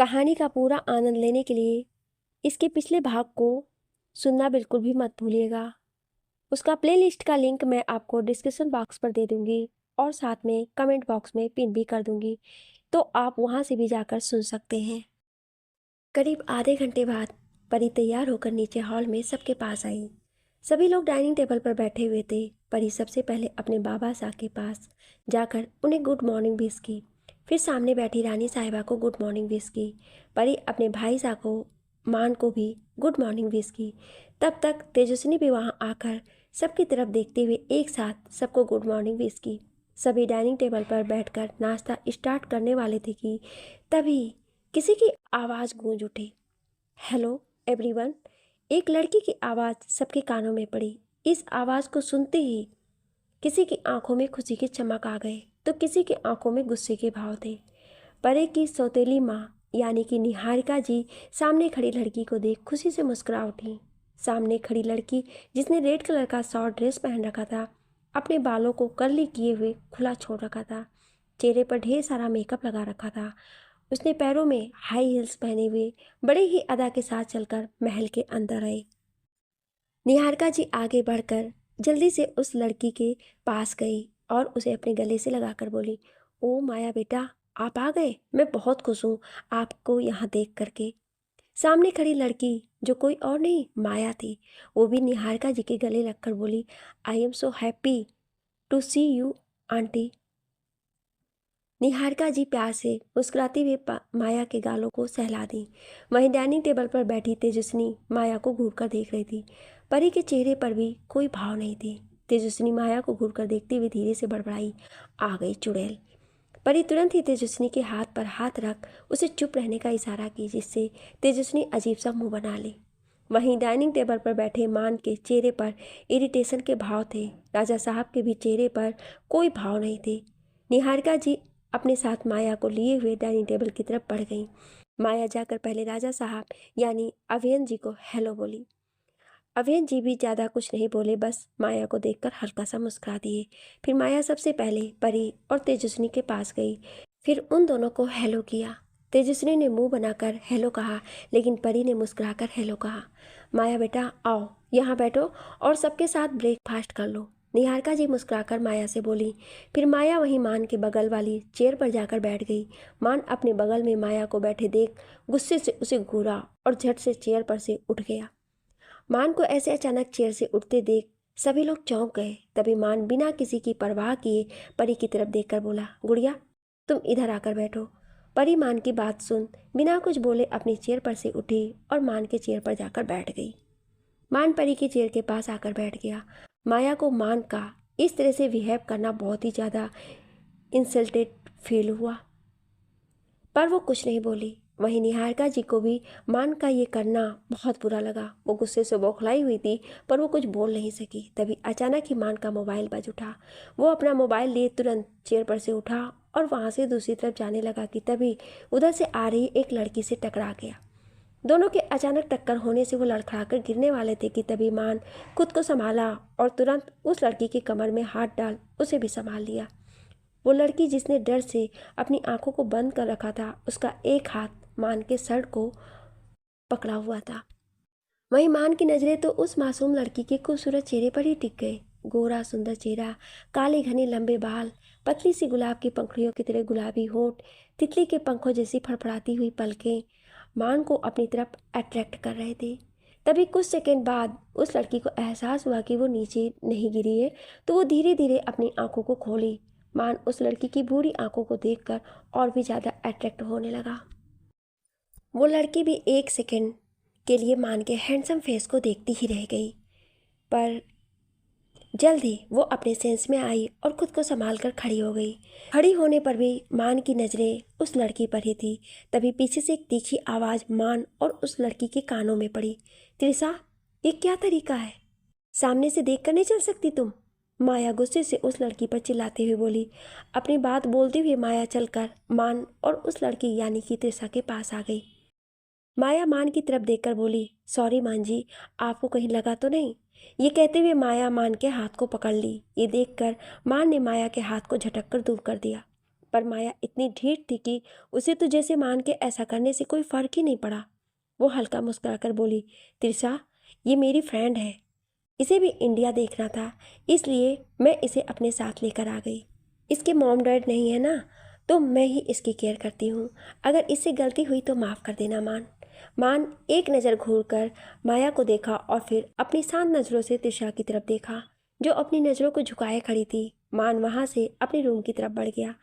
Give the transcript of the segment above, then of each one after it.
कहानी का पूरा आनंद लेने के लिए इसके पिछले भाग को सुनना बिल्कुल भी मत भूलिएगा। उसका प्लेलिस्ट का लिंक मैं आपको डिस्क्रिप्शन बॉक्स पर दे दूंगी और साथ में कमेंट बॉक्स में पिन भी कर दूंगी, तो आप वहां से भी जाकर सुन सकते हैं। करीब आधे घंटे बाद परी तैयार होकर नीचे हॉल में सबके पास आई। सभी लोग डाइनिंग टेबल पर बैठे हुए थे। परी सबसे पहले अपने बाबा साहब के पास जाकर उन्हें गुड मॉर्निंग विश की। फिर सामने बैठी रानी साहिबा को गुड मॉर्निंग विश की। परी अपने भाई साहब को मान को भी गुड मॉर्निंग विश की। तब तक तेजस्विनी भी वहां आकर सबकी तरफ देखते हुए एक साथ सबको गुड मॉर्निंग विश की। सभी डाइनिंग टेबल पर बैठकर नाश्ता स्टार्ट करने वाले थे कि तभी किसी की आवाज़ गूंज उठी। Hello everyone. एक लड़की की आवाज़ सबके कानों में पड़ी। इस आवाज़ को सुनते ही किसी की आंखों में खुशी की चमक आ गए तो किसी की आंखों में गुस्से के भाव थे। परे की सौतेली माँ यानी कि निहारिका जी सामने खड़ी लड़की को देख खुशी से मुस्कुरा उठी। सामने खड़ी लड़की जिसने रेड कलर का शॉर्ट ड्रेस पहन रखा था, अपने बालों को कर्ली किए हुए खुला छोड़ रखा था, चेहरे पर ढेर सारा मेकअप लगा रखा था। उसने पैरों में हाई हील्स पहने हुए बड़े ही अदा के साथ चलकर महल के अंदर आए। निहारिका जी आगे बढ़कर जल्दी से उस लड़की के पास गई और उसे अपने गले से लगाकर बोली, ओ माया बेटा, आप आ गए। मैं बहुत खुश हूँ आपको यहाँ देख करके। सामने खड़ी लड़की जो कोई और नहीं माया थी, वो भी निहारिका जी के गले लगकर बोली, I am so happy to see you aunty. Niharika ji प्यार से मुस्कुराती हुए माया के गालों को सहला दी। वहीं डाइनिंग टेबल पर बैठी तेजस्विनी माया को घूरकर देख रही थी। परी के चेहरे पर भी कोई भाव नहीं थी। तेजस्विनी माया को घूरकर देखते हुए धीरे से बड़बड़ाई, आ गई चुड़ैल। परी तुरंत ही तेजस्विनी के हाथ पर हाथ रख उसे चुप रहने का इशारा की, जिससे तेजस्विनी अजीब सा मुंह बना ली। वहीं डाइनिंग टेबल पर बैठे मान के चेहरे पर इरिटेशन के भाव थे। राजा साहब के भी चेहरे पर कोई भाव नहीं थे। निहारिका जी अपने साथ माया को लिए हुए डाइनिंग टेबल की तरफ बढ़ गई। माया जाकर पहले राजा साहब यानी अभियन जी को हेलो बोली। अभियन जी भी ज़्यादा कुछ नहीं बोले, बस माया को देखकर हल्का सा मुस्कुरा दिए। फिर माया सबसे पहले परी और तेजस्विनी के पास गई, फिर उन दोनों को हेलो किया। तेजस्विनी ने मुंह बनाकर हेलो कहा, लेकिन परी ने मुस्कुराकर हेलो कहा। माया बेटा आओ, यहाँ बैठो और सबके साथ ब्रेकफास्ट कर लो। निहारिका जी मुस्कुराकर माया से बोली। फिर माया वहीं मान के बगल वाली चेयर पर जाकर बैठ गई। मान अपने बगल में माया को बैठे देख गुस्से से उसे घूरा और झट से चेयर पर से उठ गया। मान को ऐसे अचानक चेयर से उठते देख सभी लोग चौंक गए। तभी मान बिना किसी की परवाह किए परी की तरफ देखकर बोला, गुड़िया तुम इधर आकर बैठो। परी मान की बात सुन बिना कुछ बोले अपनी चेयर पर से उठी और मान के चेयर पर जाकर बैठ गई। मान परी की चेयर के पास आकर बैठ गया। माया को मान का इस तरह से बिहेव करना बहुत ही ज़्यादा इंसल्टेड फील हुआ, पर वो कुछ नहीं बोली। वहीं निहारिका जी को भी मान का ये करना बहुत बुरा लगा। वो गुस्से से बौखलाई हुई थी, पर वो कुछ बोल नहीं सकी। तभी अचानक ही मान का मोबाइल बज उठा। वो अपना मोबाइल लिए तुरंत चेयर पर से उठा और वहाँ से दूसरी तरफ जाने लगा कि तभी उधर से आ रही एक लड़की से टकरा गया। दोनों के अचानक टक्कर होने से वो लड़खड़ाकर गिरने वाले थे कि तभी मान खुद को संभाला और तुरंत उस लड़की की कमर में हाथ डाल उसे भी संभाल लिया। वो लड़की जिसने डर से अपनी आंखों को बंद कर रखा था, उसका एक हाथ मान के सर को पकड़ा हुआ था। वहीं मान की नजरें तो उस मासूम लड़की के खूबसूरत चेहरे पर ही टिक गए। गोरा सुंदर चेहरा, काले घने लंबे बाल, पतली सी गुलाब की पंखुड़ियों की तरह गुलाबी होठ, तितली के पंखों जैसी फड़फड़ाती हुई पलकें मान को अपनी तरफ अट्रैक्ट कर रहे थे। तभी कुछ सेकंड बाद उस लड़की को एहसास हुआ कि वो नीचे नहीं गिरी है, तो वो धीरे धीरे अपनी आंखों को खोली। मान उस लड़की की बूढ़ी आंखों को देखकर और भी ज़्यादा अट्रैक्ट होने लगा। वो लड़की भी एक सेकंड के लिए मान के हैंडसम फेस को देखती ही रह गई, पर जल्द ही वो अपने सेंस में आई और खुद को संभाल कर खड़ी हो गई। खड़ी होने पर भी मान की नज़रें उस लड़की पर ही थी। तभी पीछे से एक तीखी आवाज़ मान और उस लड़की के कानों में पड़ी, त्रिशा ये क्या तरीका है, सामने से देख कर नहीं चल सकती तुम। माया गुस्से से उस लड़की पर चिल्लाते हुए बोली। अपनी बात बोलते हुए माया चलकर मान और उस लड़की यानी कि त्रिशा के पास आ गई। माया मान की तरफ देखकर बोली, सॉरी मान जी, आपको कहीं लगा तो नहीं। ये कहते हुए माया मान के हाथ को पकड़ ली। ये देखकर मान ने माया के हाथ को झटक कर दूर कर दिया। पर माया इतनी ढीठ थी कि उसे तो जैसे मान के ऐसा करने से कोई फर्क ही नहीं पड़ा। वो हल्का मुस्कुराकर बोली, त्रिशा, ये मेरी फ्रेंड है, इसे भी इंडिया देखना था, इसलिए मैं इसे अपने साथ लेकर आ गई। इसके मॉम डैड नहीं है ना, तो मैं ही इसकी केयर करती हूँ। अगर इससे गलती हुई तो माफ़ कर देना मान। मान एक नज़र घूरकर माया को देखा और फिर अपनी शांत नज़रों से त्रिशा की तरफ देखा, जो अपनी नज़रों को झुकाए खड़ी थी। मान वहाँ से अपने रूम की तरफ बढ़ गया।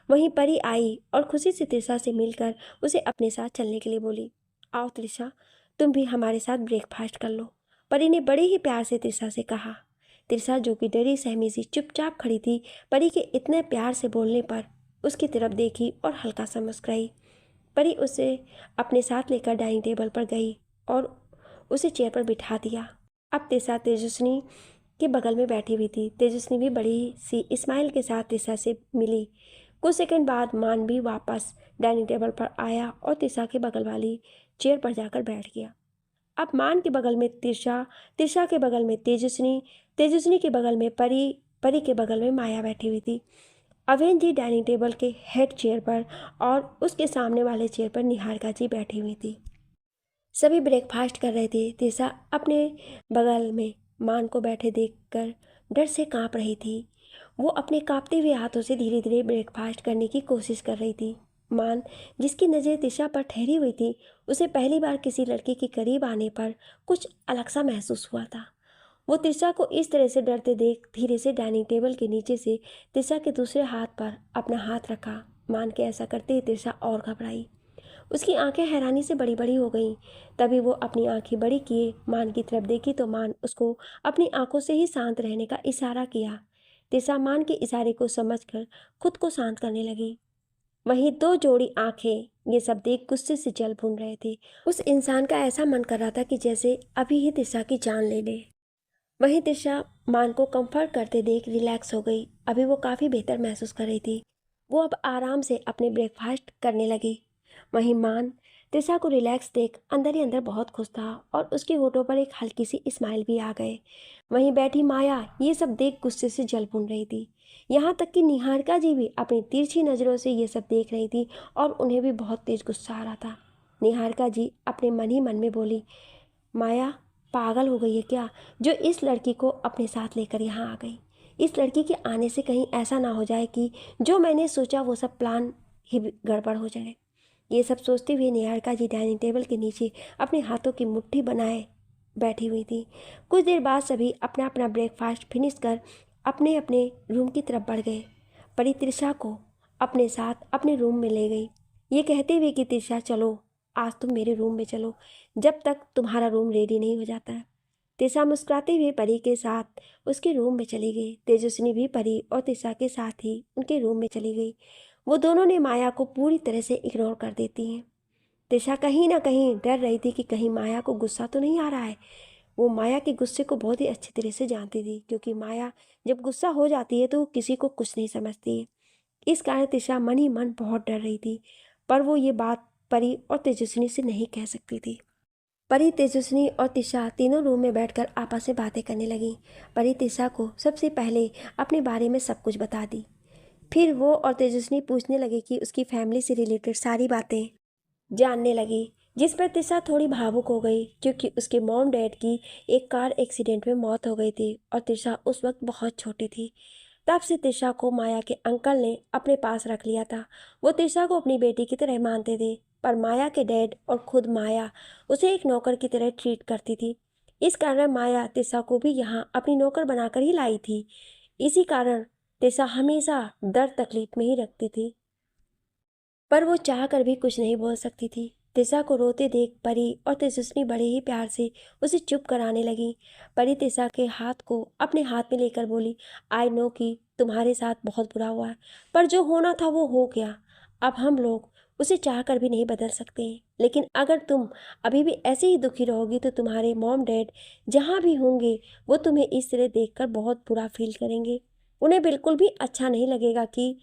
वहीं परी आई और खुशी से त्रिशा से मिलकर उसे अपने साथ चलने के लिए बोली, आओ त्रिशा, तुम भी हमारे साथ ब्रेकफास्ट कर लो। परी ने बड़े ही प्यार से त्रिशा से कहा। त्रिशा, जो कि डरी सहमी सी चुपचाप खड़ी थी, परी के इतने प्यार से बोलने पर उसकी तरफ देखी और हल्का सा मुस्कुराई। परी उसे अपने साथ लेकर डाइनिंग टेबल पर गई और उसे चेयर पर बिठा दिया। अब त्रिशा तेजस्विनी के बगल में बैठी हुई थी। तेजस्विनी भी बड़ी सी स्माइल के साथ त्रिशा से मिली। कुछ सेकंड बाद मान भी वापस डाइनिंग टेबल पर आया और त्रिशा के बगल वाली चेयर पर जाकर बैठ गया। अब मान के बगल में त्रिशा, त्रिशा के बगल में तेजस्विनी, तेजस्विनी के बगल में परी, परी के बगल में माया बैठी हुई थी। अवेन जी डाइनिंग टेबल के हेड चेयर पर और उसके सामने वाले चेयर पर निहारिका जी बैठी हुई थी। सभी ब्रेकफास्ट कर रहे थे। त्रिशा अपने बगल में मान को बैठे देखकर डर से कांप रही थी। वो अपने कांपते हुए हाथों से धीरे धीरे ब्रेकफास्ट करने की कोशिश कर रही थी। मान, जिसकी नज़र त्रिशा पर ठहरी हुई थी, उसे पहली बार किसी लड़के के करीब आने पर कुछ अलग सा महसूस हुआ था। वो त्रिशा को इस तरह से डरते देख धीरे से डाइनिंग टेबल के नीचे से त्रिशा के दूसरे हाथ पर अपना हाथ रखा। मान के ऐसा करते ही त्रिशा और घबराई। उसकी आंखें हैरानी से बड़ी बड़ी हो गईं। तभी वो अपनी आंखें बड़ी किए मान की तरफ देखी तो मान उसको अपनी आंखों से ही शांत रहने का इशारा किया। त्रिशा मान के इशारे को समझकर खुद को शांत करने लगी। वहीं दो जोड़ी आंखें ये सब देख गुस्से से जल भून रहे थे। उस इंसान का ऐसा मन कर रहा था कि जैसे अभी ही त्रिशा की जान ले ले। वहीं त्रिशा मान को कंफर्ट करते देख रिलैक्स हो गई। अभी वो काफ़ी बेहतर महसूस कर रही थी। वो अब आराम से अपने ब्रेकफास्ट करने लगी। वहीं मान त्रिशा को रिलैक्स देख अंदर ही अंदर बहुत खुश था और उसके होठों पर एक हल्की सी स्माइल भी आ गए। वहीं बैठी माया ये सब देख गुस्से से जल भून रही थी। यहाँ तक कि निहारिका जी भी अपनी तिरछी नज़रों से ये सब देख रही थी और उन्हें भी बहुत तेज गुस्सा आ रहा था। निहारिका जी अपने मन ही मन में बोली, माया पागल हो गई है क्या, जो इस लड़की को अपने साथ लेकर यहाँ आ गई। इस लड़की के आने से कहीं ऐसा ना हो जाए कि जो मैंने सोचा वो सब प्लान ही गड़बड़ हो जाए। ये सब सोचते हुए निहारिका जी डाइनिंग टेबल के नीचे अपने हाथों की मुट्ठी बनाए बैठी हुई थी। कुछ देर बाद सभी अपना अपना ब्रेकफास्ट फिनिश कर अपने अपने रूम की तरफ बढ़ गए। परी त्रिशा को अपने साथ अपने रूम में ले गई, ये कहते हुए कि त्रिशा चलो, आज तुम मेरे रूम में चलो जब तक तुम्हारा रूम रेडी नहीं हो जाता है। त्रिशा मुस्कुराते हुए परी के साथ उसके रूम में चली गई। तेजस्विनी भी परी और त्रिशा के साथ ही उनके रूम में चली गई। वो दोनों ने माया को पूरी तरह से इग्नोर कर देती हैं। त्रिशा कहीं ना कहीं डर रही थी कि कहीं माया को गुस्सा तो नहीं आ रहा है। वो माया के गुस्से को बहुत ही अच्छी तरह से जानती थी, क्योंकि माया जब गुस्सा हो जाती है तो वो किसी को कुछ नहीं समझती है। इस कारण त्रिशा मन ही मन बहुत डर रही थी, पर वो ये बात परी और तेजस्विनी से नहीं कह सकती थी। परी, तेजस्विनी और त्रिशा तीनों रूम में बैठकर आपस में बातें करने लगी। परी त्रिशा को सबसे पहले अपने बारे में सब कुछ बता दी। फिर वो और तेजस्विनी पूछने लगे कि उसकी फैमिली से रिलेटेड सारी बातें जानने लगी, जिस पर त्रिशा थोड़ी भावुक हो गई, क्योंकि उसके मॉम डैड की एक कार एक्सीडेंट में मौत हो गई थी और त्रिशा उस वक्त बहुत छोटी थी। तब से त्रिशा को माया के अंकल ने अपने पास रख लिया था। वो त्रिशा को अपनी बेटी की तरह मानते थे, पर माया के डैड और खुद माया उसे एक नौकर की तरह ट्रीट करती थी। इस कारण माया त्रिशा को भी यहाँ अपनी नौकर बनाकर ही लाई थी। इसी कारण त्रिशा हमेशा दर्द तकलीफ में ही रखती थी, पर वो चाह कर भी कुछ नहीं बोल सकती थी। त्रिशा को रोते देख परी और तेजस्विनी बड़े ही प्यार से उसे चुप कराने लगी। परी त्रिशा के हाथ को अपने हाथ में लेकर बोली, आई नो कि तुम्हारे साथ बहुत बुरा हुआ है, पर जो होना था वो हो गया। अब हम लोग उसे चाह कर भी नहीं बदल सकते, लेकिन अगर तुम अभी भी ऐसे ही दुखी रहोगी तो तुम्हारे मॉम डैड जहाँ भी होंगे वो तुम्हें इस तरह देखकर बहुत बुरा फील करेंगे। उन्हें बिल्कुल भी अच्छा नहीं लगेगा कि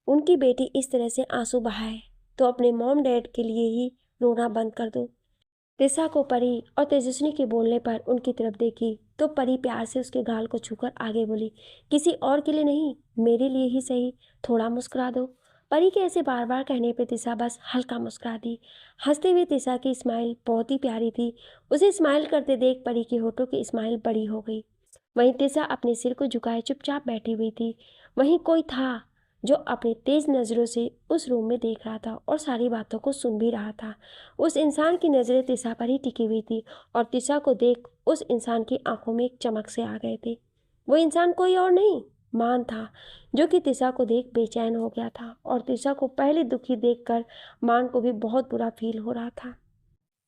उनकी बेटी इस तरह से आंसू बहाए, तो अपने मॉम डैड के लिए ही रोना बंद कर दो। त्रिशा को परी और तेजस्विनी के बोलने पर उनकी तरफ देखी तो परी प्यार से उसके गाल को छूकर आगे बोली, किसी और के लिए नहीं, मेरे लिए ही सही, थोड़ा मुस्कुरा दो। परी के ऐसे बार बार कहने पे तिशा बस हल्का मुस्कुरा दी। हंसते हुए तिशा की स्माइल बहुत ही प्यारी थी। उसे स्माइल करते देख परी के होठों की स्माइल बड़ी हो गई। वहीं तिशा अपने सिर को झुकाए चुपचाप बैठी हुई थी। वहीं कोई था जो अपनी तेज नज़रों से उस रूम में देख रहा था और सारी बातों को सुन भी रहा था। उस इंसान की नज़रें तिशा पर ही टिकी हुई थी और तिशा को देख उस इंसान की आंखों में एक चमक से आ गए थे। वो इंसान कोई और नहीं, मान था, जो कि तिशा को देख बेचैन हो गया था और तिशा को पहले दुखी देखकर मान को भी बहुत बुरा फील हो रहा था।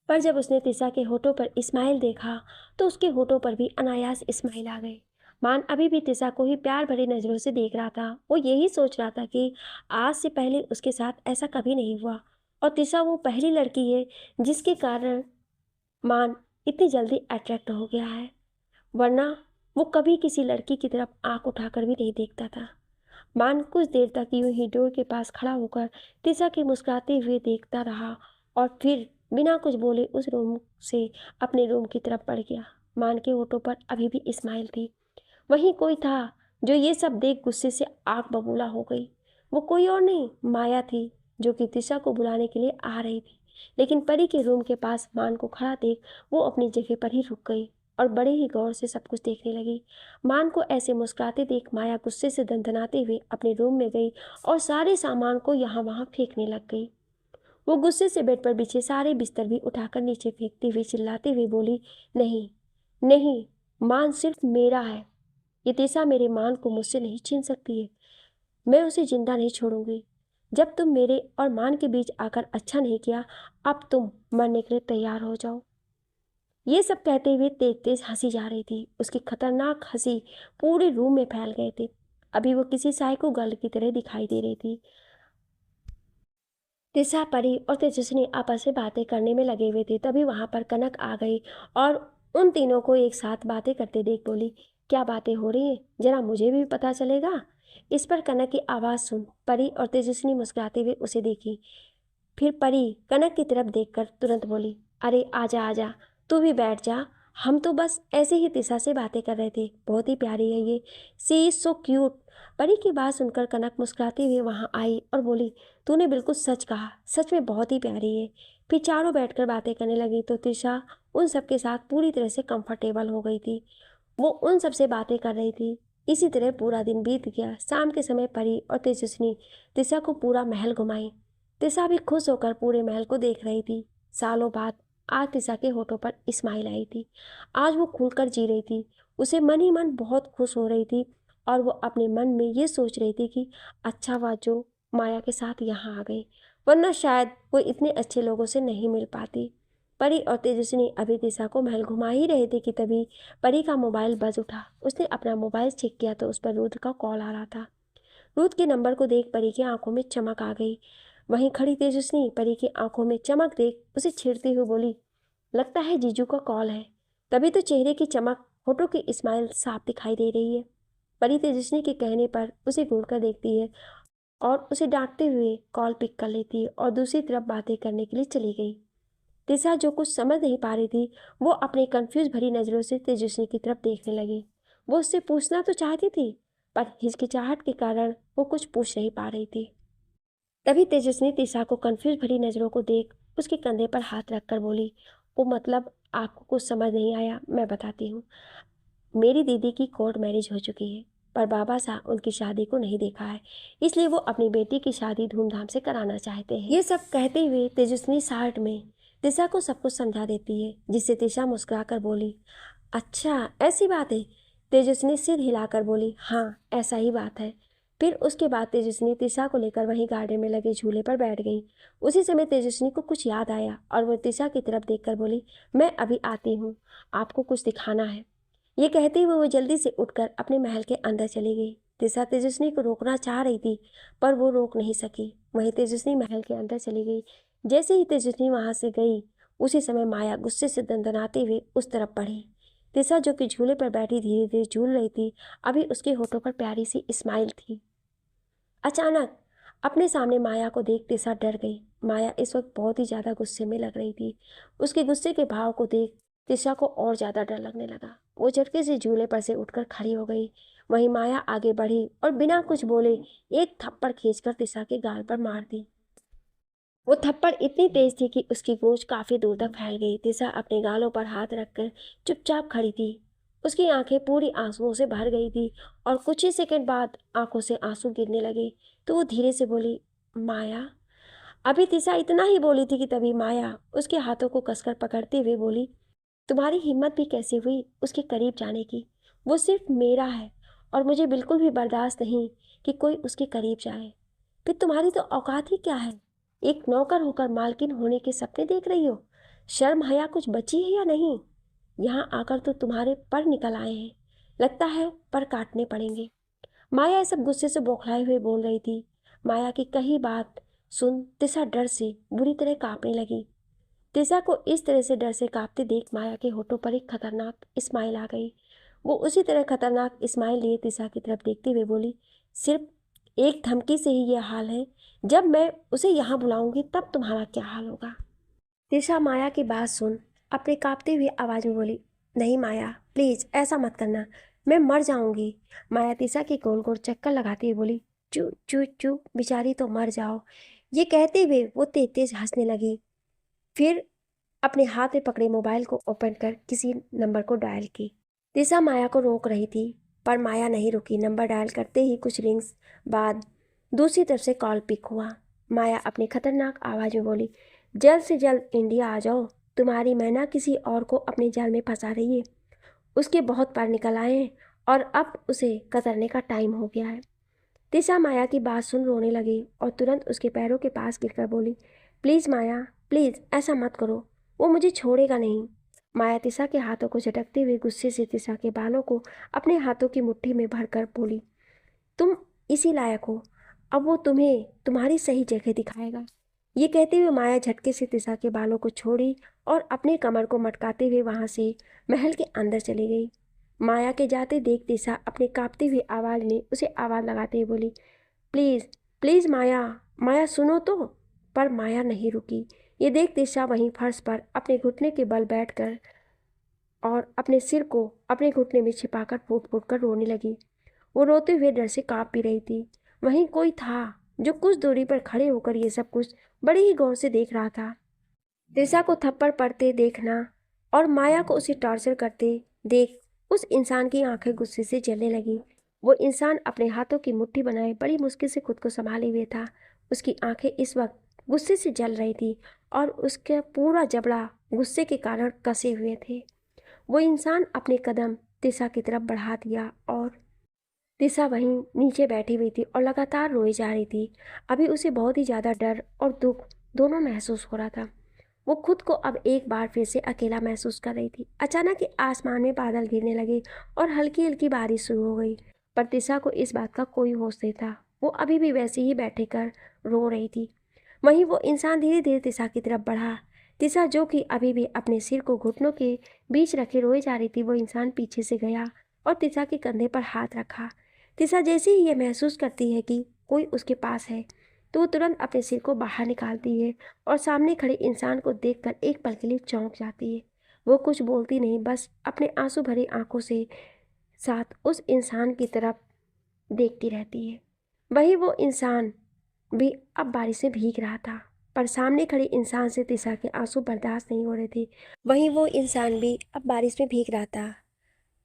पर जब उसने तिशा के होठों पर स्माइल देखा तो उसके होठों पर भी अनायास स्माइल आ गई। मान अभी भी तिशा को ही प्यार भरी नज़रों से देख रहा था। वो यही सोच रहा था कि आज से पहले उसके साथ ऐसा कभी नहीं हुआ और तिशा वो पहली लड़की है जिसके कारण मान इतनी जल्दी अट्रैक्ट हो गया है, वरना वो कभी किसी लड़की की तरफ आंख उठाकर भी नहीं देखता था। मान कुछ देर तक यूं ही डोर के पास खड़ा होकर तिशा के मुस्कुराते हुए देखता रहा और फिर बिना कुछ बोले उस रूम से अपने रूम की तरफ बढ़ गया। मान के होठों पर अभी भी स्माइल थी। वहीं कोई था जो ये सब देख गुस्से से आग बबूला हो गई। वो कोई और नहीं, माया थी, जो कि तिशा को बुलाने के लिए आ रही थी। लेकिन परी के रूम के पास मान को खड़ा देख वो अपनी जगह पर ही रुक गई और बड़े ही गौर से सब कुछ देखने लगी। मान को ऐसे मुस्कुराते देख माया गुस्से से दंदनाते हुए अपने रूम में गई और सारे सामान को यहाँ वहाँ फेंकने लग गई। वो गुस्से से बेड पर बिछे सारे बिस्तर भी उठाकर नीचे फेंकते हुए चिल्लाते हुए बोली, नहीं नहीं, मान सिर्फ मेरा है। ये तिशा मेरे मान को मुझसे नहीं छीन सकती है। मैं उसे जिंदा नहीं छोड़ूंगी। जब तुम मेरे और मान के बीच आकर अच्छा नहीं किया, अब तुम मरने के लिए तैयार हो जाओ। ये सब कहते हुए तेज तेज हंसी जा रही थी। उसकी खतरनाक हंसी पूरे रूम में फैल गए थे। अभी वो किसी साइको गर्ल की तरह दिखाई दे रही थी। तिशा, परी और तेजस्विनी आपस में बातें करने में लगे हुए थे। तभी वहां पर कनक आ गई और उन तीनों को एक साथ बातें करते देख बोली, क्या बातें हो रही हैं, जरा मुझे भी पता चलेगा। इस पर कनक की आवाज़ सुन परी और तेजस्विनी मुस्कुराते हुए उसे देखी। फिर परी कनक की तरफ देखकर तुरंत बोली, अरे आजा आजा, तू भी बैठ जा। हम तो बस ऐसे ही तिशा से बातें कर रहे थे, बहुत ही प्यारी है ये, सी इज सो क्यूट। परी की बात सुनकर कनक मुस्कुराते हुए वहां आई और बोली, तूने बिल्कुल सच कहा, सच में बहुत ही प्यारी है। फिर चारों बैठकर बातें करने लगी तो तिशा उन सबके साथ पूरी तरह से कंफर्टेबल हो गई थी। वो उन सबसे बातें कर रही थी। इसी तरह पूरा दिन बीत गया। शाम के समय परी और तेजस्विनी तिशा को पूरा महल घुमाई। तिशा भी खुश होकर पूरे महल को देख रही थी। सालों बाद आज तिशा के होठों पर स्माइल आई थी। आज वो खुलकर जी रही थी। उसे मन ही मन बहुत खुश हो रही थी और वो अपने मन में ये सोच रही थी कि अच्छा हुआ जो माया के साथ यहाँ आ गई, वरना शायद वो इतने अच्छे लोगों से नहीं मिल पाती। परी और तेजस्विनी अभी तिशा को महल घुमा ही रहे थे कि तभी परी का मोबाइल बज उठा। उसने अपना मोबाइल चेक किया तो उस पर रुद्र का कॉल आ रहा था। रुद्र के नंबर को देख परी की आंखों में चमक आ गई। वहीं खड़ी तेजस्विनी परी की आंखों में चमक देख उसे छेड़ती हुई बोली, लगता है जीजू का कॉल है। तभी तो चेहरे की चमक, होठों की स्माइल साफ दिखाई दे रही है। परी तेजस्विनी के कहने पर उसे घूरकर देखती है और उसे डांटते हुए कॉल पिक कर लेती है और दूसरी तरफ बातें करने के लिए चली गई। तिशा जो कुछ समझ नहीं पा रही थी, वो अपने कंफ्यूज भरी नज़रों से तेजस्विनी की तरफ देखने लगी। वो उससे पूछना तो चाहती थी, पर हिचकिचाहट के कारण वो कुछ पूछ नहीं पा रही थी। तभी तेजस्विनी तिशा को कंफ्यूज भरी नज़रों को देख उसके कंधे पर हाथ रखकर बोली, वो मतलब आपको कुछ समझ नहीं आया, मैं बताती हूँ। मेरी दीदी की कोर्ट मैरिज हो चुकी है, पर बाबा साहब उनकी शादी को नहीं देखा है, इसलिए वो अपनी बेटी की शादी धूमधाम से कराना चाहते हैं। ये सब कहते हुए तेजस्विनी साठ में तिशा को सब कुछ समझा देती है, जिससे तिशा मुस्कुराकर बोली, अच्छा ऐसी बात है। तेजस्विनी सिर हिलाकर बोली, हाँ ऐसा ही बात है। फिर उसके बाद तेजस्विनी तिशा को लेकर वहीं गार्डन में लगे झूले पर बैठ गई। उसी समय तेजस्विनी को कुछ याद आया और वो तिशा की तरफ देखकर बोली, मैं अभी आती हूँ, आपको कुछ दिखाना है। ये कहते हुए वो जल्दी से उठकर अपने महल के अंदर चली गई। तिशा तेजस्विनी को रोकना चाह रही थी, पर वो रोक नहीं सकी। वहीं तेजस्विनी महल के अंदर चली गई। जैसे ही तेजस्विनी वहां से गई, उसी समय माया गुस्से से दंदनाते हुए उस तरफ बढ़ी। तिशा जो कि झूले पर बैठी धीरे धीरे झूल रही थी, अभी उसके होठों पर प्यारी सी स्माइल थी। अचानक अपने सामने माया को देख तिशा डर गई। माया इस वक्त बहुत ही ज्यादा गुस्से में लग रही थी। उसके गुस्से के भाव को देख तिशा को और ज्यादा डर लगने लगा। वो झटके से झूले पर से उठकर खड़ी हो गई। वहीं माया आगे बढ़ी और बिना कुछ बोले एक थप्पड़ खींचकर तिशा के गाल पर मार दी। वो थप्पड़ इतनी तेज थी कि उसकी गूंज काफी दूर तक फैल गई। तिशा अपने गालों पर हाथ रखकर चुपचाप खड़ी थी। उसकी आंखें पूरी आंसुओं से भर गई थी और कुछ ही सेकंड बाद आंखों से आंसू गिरने लगे। तो वो धीरे से बोली, माया। अभी तिशा इतना ही बोली थी कि तभी माया उसके हाथों को कसकर पकड़ते हुए बोली, तुम्हारी हिम्मत भी कैसे हुई उसके करीब जाने की? वो सिर्फ मेरा है और मुझे बिल्कुल भी बर्दाश्त नहीं कि कोई उसके करीब जाए। फिर तुम्हारी तो औकात ही क्या है? एक नौकर होकर मालकिन होने के सपने देख रही हो? शर्म हया कुछ बची है या नहीं? यहाँ आकर तो तुम्हारे पर निकल आए हैं। लगता है पर काटने पड़ेंगे। माया सब गुस्से से बौखलाए हुए बोल रही थी। माया की कही बात सुन तिशा डर से बुरी तरह कांपने लगी। तिशा को इस तरह से डर से कांपते देख माया के होठों पर एक खतरनाक स्माइल आ गई। वो उसी तरह खतरनाक स्माइल लिए तिशा की तरफ देखते हुए बोली, सिर्फ एक धमकी से ही यह हाल है। जब मैं उसे यहाँ बुलाऊंगी तब तुम्हारा क्या हाल होगा? तिशा माया की बात सुन अपने कांपते हुए आवाज में बोली, नहीं माया, प्लीज ऐसा मत करना, मैं मर जाऊंगी। माया तिशा की गोल गोल चक्कर लगाती हुई बोली, चू चू चू, बेचारी तो मर जाओ। ये कहते हुए वो तेज तेज हंसने लगी। फिर अपने हाथ में पकड़े मोबाइल को ओपन कर किसी नंबर को डायल की। तिशा माया को रोक रही थी पर माया नहीं रुकी। नंबर डायल करते ही कुछ रिंग्स बाद दूसरी तरफ से कॉल पिक हुआ। माया अपनी खतरनाक आवाज में बोली, जल्द से जल्द इंडिया आ जाओ। तुम्हारी मैना किसी और को अपने जाल में फंसा रही है। उसके बहुत पर निकल आए हैं और अब उसे कतरने का टाइम हो गया है। तिशा माया की बात सुन रोने लगी और तुरंत उसके पैरों के पास गिरकर बोली, प्लीज़ माया, प्लीज़ ऐसा मत करो, वो मुझे छोड़ेगा नहीं। माया तिशा के हाथों को झटकते हुए गुस्से से तिशा के बालों को अपने हाथों की मुट्ठी में भरकर बोली, तुम इसी लायक हो, अब वो तुम्हें तुम्हारी सही जगह दिखाएगा। ये कहते हुए माया झटके से तिशा के बालों को छोड़ी और अपने कमर को मटकाते हुए वहां से महल के अंदर चली गई। माया के जाते देख तिशा अपने कांपती हुई आवाज में उसे आवाज लगाते हुए बोली, प्लीज़ प्लीज़ माया, माया सुनो तो। पर माया नहीं रुकी। ये देख तिशा वहीं फर्श पर अपने घुटने के बल बैठकर और अपने सिर को अपने घुटने में छिपाकर फूट फूट कर रोने लगी। वो रोते हुए डर से कांप भी रही थी। वहीं कोई था जो कुछ दूरी पर खड़े होकर ये सब कुछ बड़े ही गौर से देख रहा था। तिशा को थप्पड़ पड़ते देखना और माया को उसे टॉर्चर करते देख उस इंसान की आंखें गुस्से से जलने लगी। वो इंसान अपने हाथों की मुट्ठी बनाए बड़ी मुश्किल से खुद को संभाले हुए था। उसकी आंखें इस वक्त गुस्से से जल रही थी और उसका पूरा जबड़ा गुस्से के कारण कसे हुए थे। वो इंसान अपने कदम तिशा की तरफ बढ़ा दिया और तिशा वहीं नीचे बैठी हुई थी और लगातार रोई जा रही थी। अभी उसे बहुत ही ज़्यादा डर और दुख दोनों महसूस हो रहा था। वो खुद को अब एक बार फिर से अकेला महसूस कर रही थी। अचानक ही आसमान में बादल घिरने लगे और हल्की हल्की बारिश शुरू हो गई। पर तिशा को इस बात का कोई होश नहीं था। वो अभी भी वैसे ही बैठे कर रो रही थी। वहीं वो इंसान धीरे धीरे तिशा की तरफ बढ़ा। तिशा जो कि अभी भी अपने सिर को घुटनों के बीच रखे रोए जा रही थी, वो इंसान पीछे से गया और तिशा के कंधे पर हाथ रखा। तिशा जैसे ही ये महसूस करती है कि कोई उसके पास है तो वो तुरंत अपने सिर को बाहर निकालती है और सामने खड़े इंसान को देखकर एक पल के लिए चौंक जाती है। वो कुछ बोलती नहीं, बस अपने आंसू भरी आंखों से साथ उस इंसान की तरफ देखती रहती है। वहीं वो इंसान भी अब बारिश में भीग रहा था पर सामने खड़े इंसान से तिशा के आंसू बर्दाश्त नहीं हो रहे थे। वहीं वो इंसान भी अब बारिश में भीग रहा था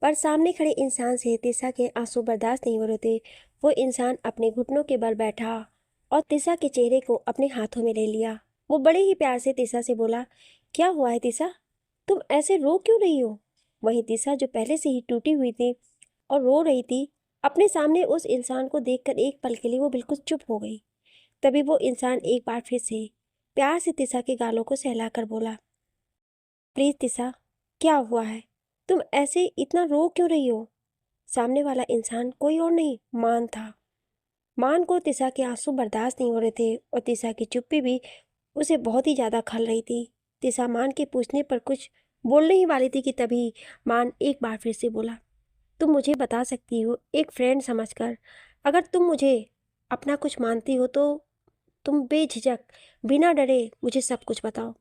पर सामने खड़े इंसान से तिशा के आंसू बर्दाश्त नहीं हो रहे थे। वो इंसान अपने घुटनों के बल बैठा और तिशा के चेहरे को अपने हाथों में ले लिया। वो बड़े ही प्यार से तिशा से बोला, क्या हुआ है तिशा, तुम ऐसे रो क्यों रही हो? वहीं तिशा जो पहले से ही टूटी हुई थी और रो रही थी, अपने सामने उस इंसान को देखकर एक पल के लिए वो बिल्कुल चुप हो गई। तभी वो इंसान एक बार फिर से प्यार से तिशा के गालों को सहलाकर बोला, प्लीज तिशा, क्या हुआ है? तुम ऐसे इतना रो क्यों रही हो? सामने वाला इंसान कोई और नहीं, मान था। मान को तिशा के आंसू बर्दाश्त नहीं हो रहे थे और तिशा की चुप्पी भी उसे बहुत ही ज़्यादा खल रही थी। तिशा मान के पूछने पर कुछ बोलने ही वाली थी कि तभी मान एक बार फिर से बोला, तुम मुझे बता सकती हो एक फ्रेंड समझकर, अगर तुम मुझे अपना कुछ मानती हो तो तुम बेझिझक बिना डरे मुझे सब कुछ बताओ।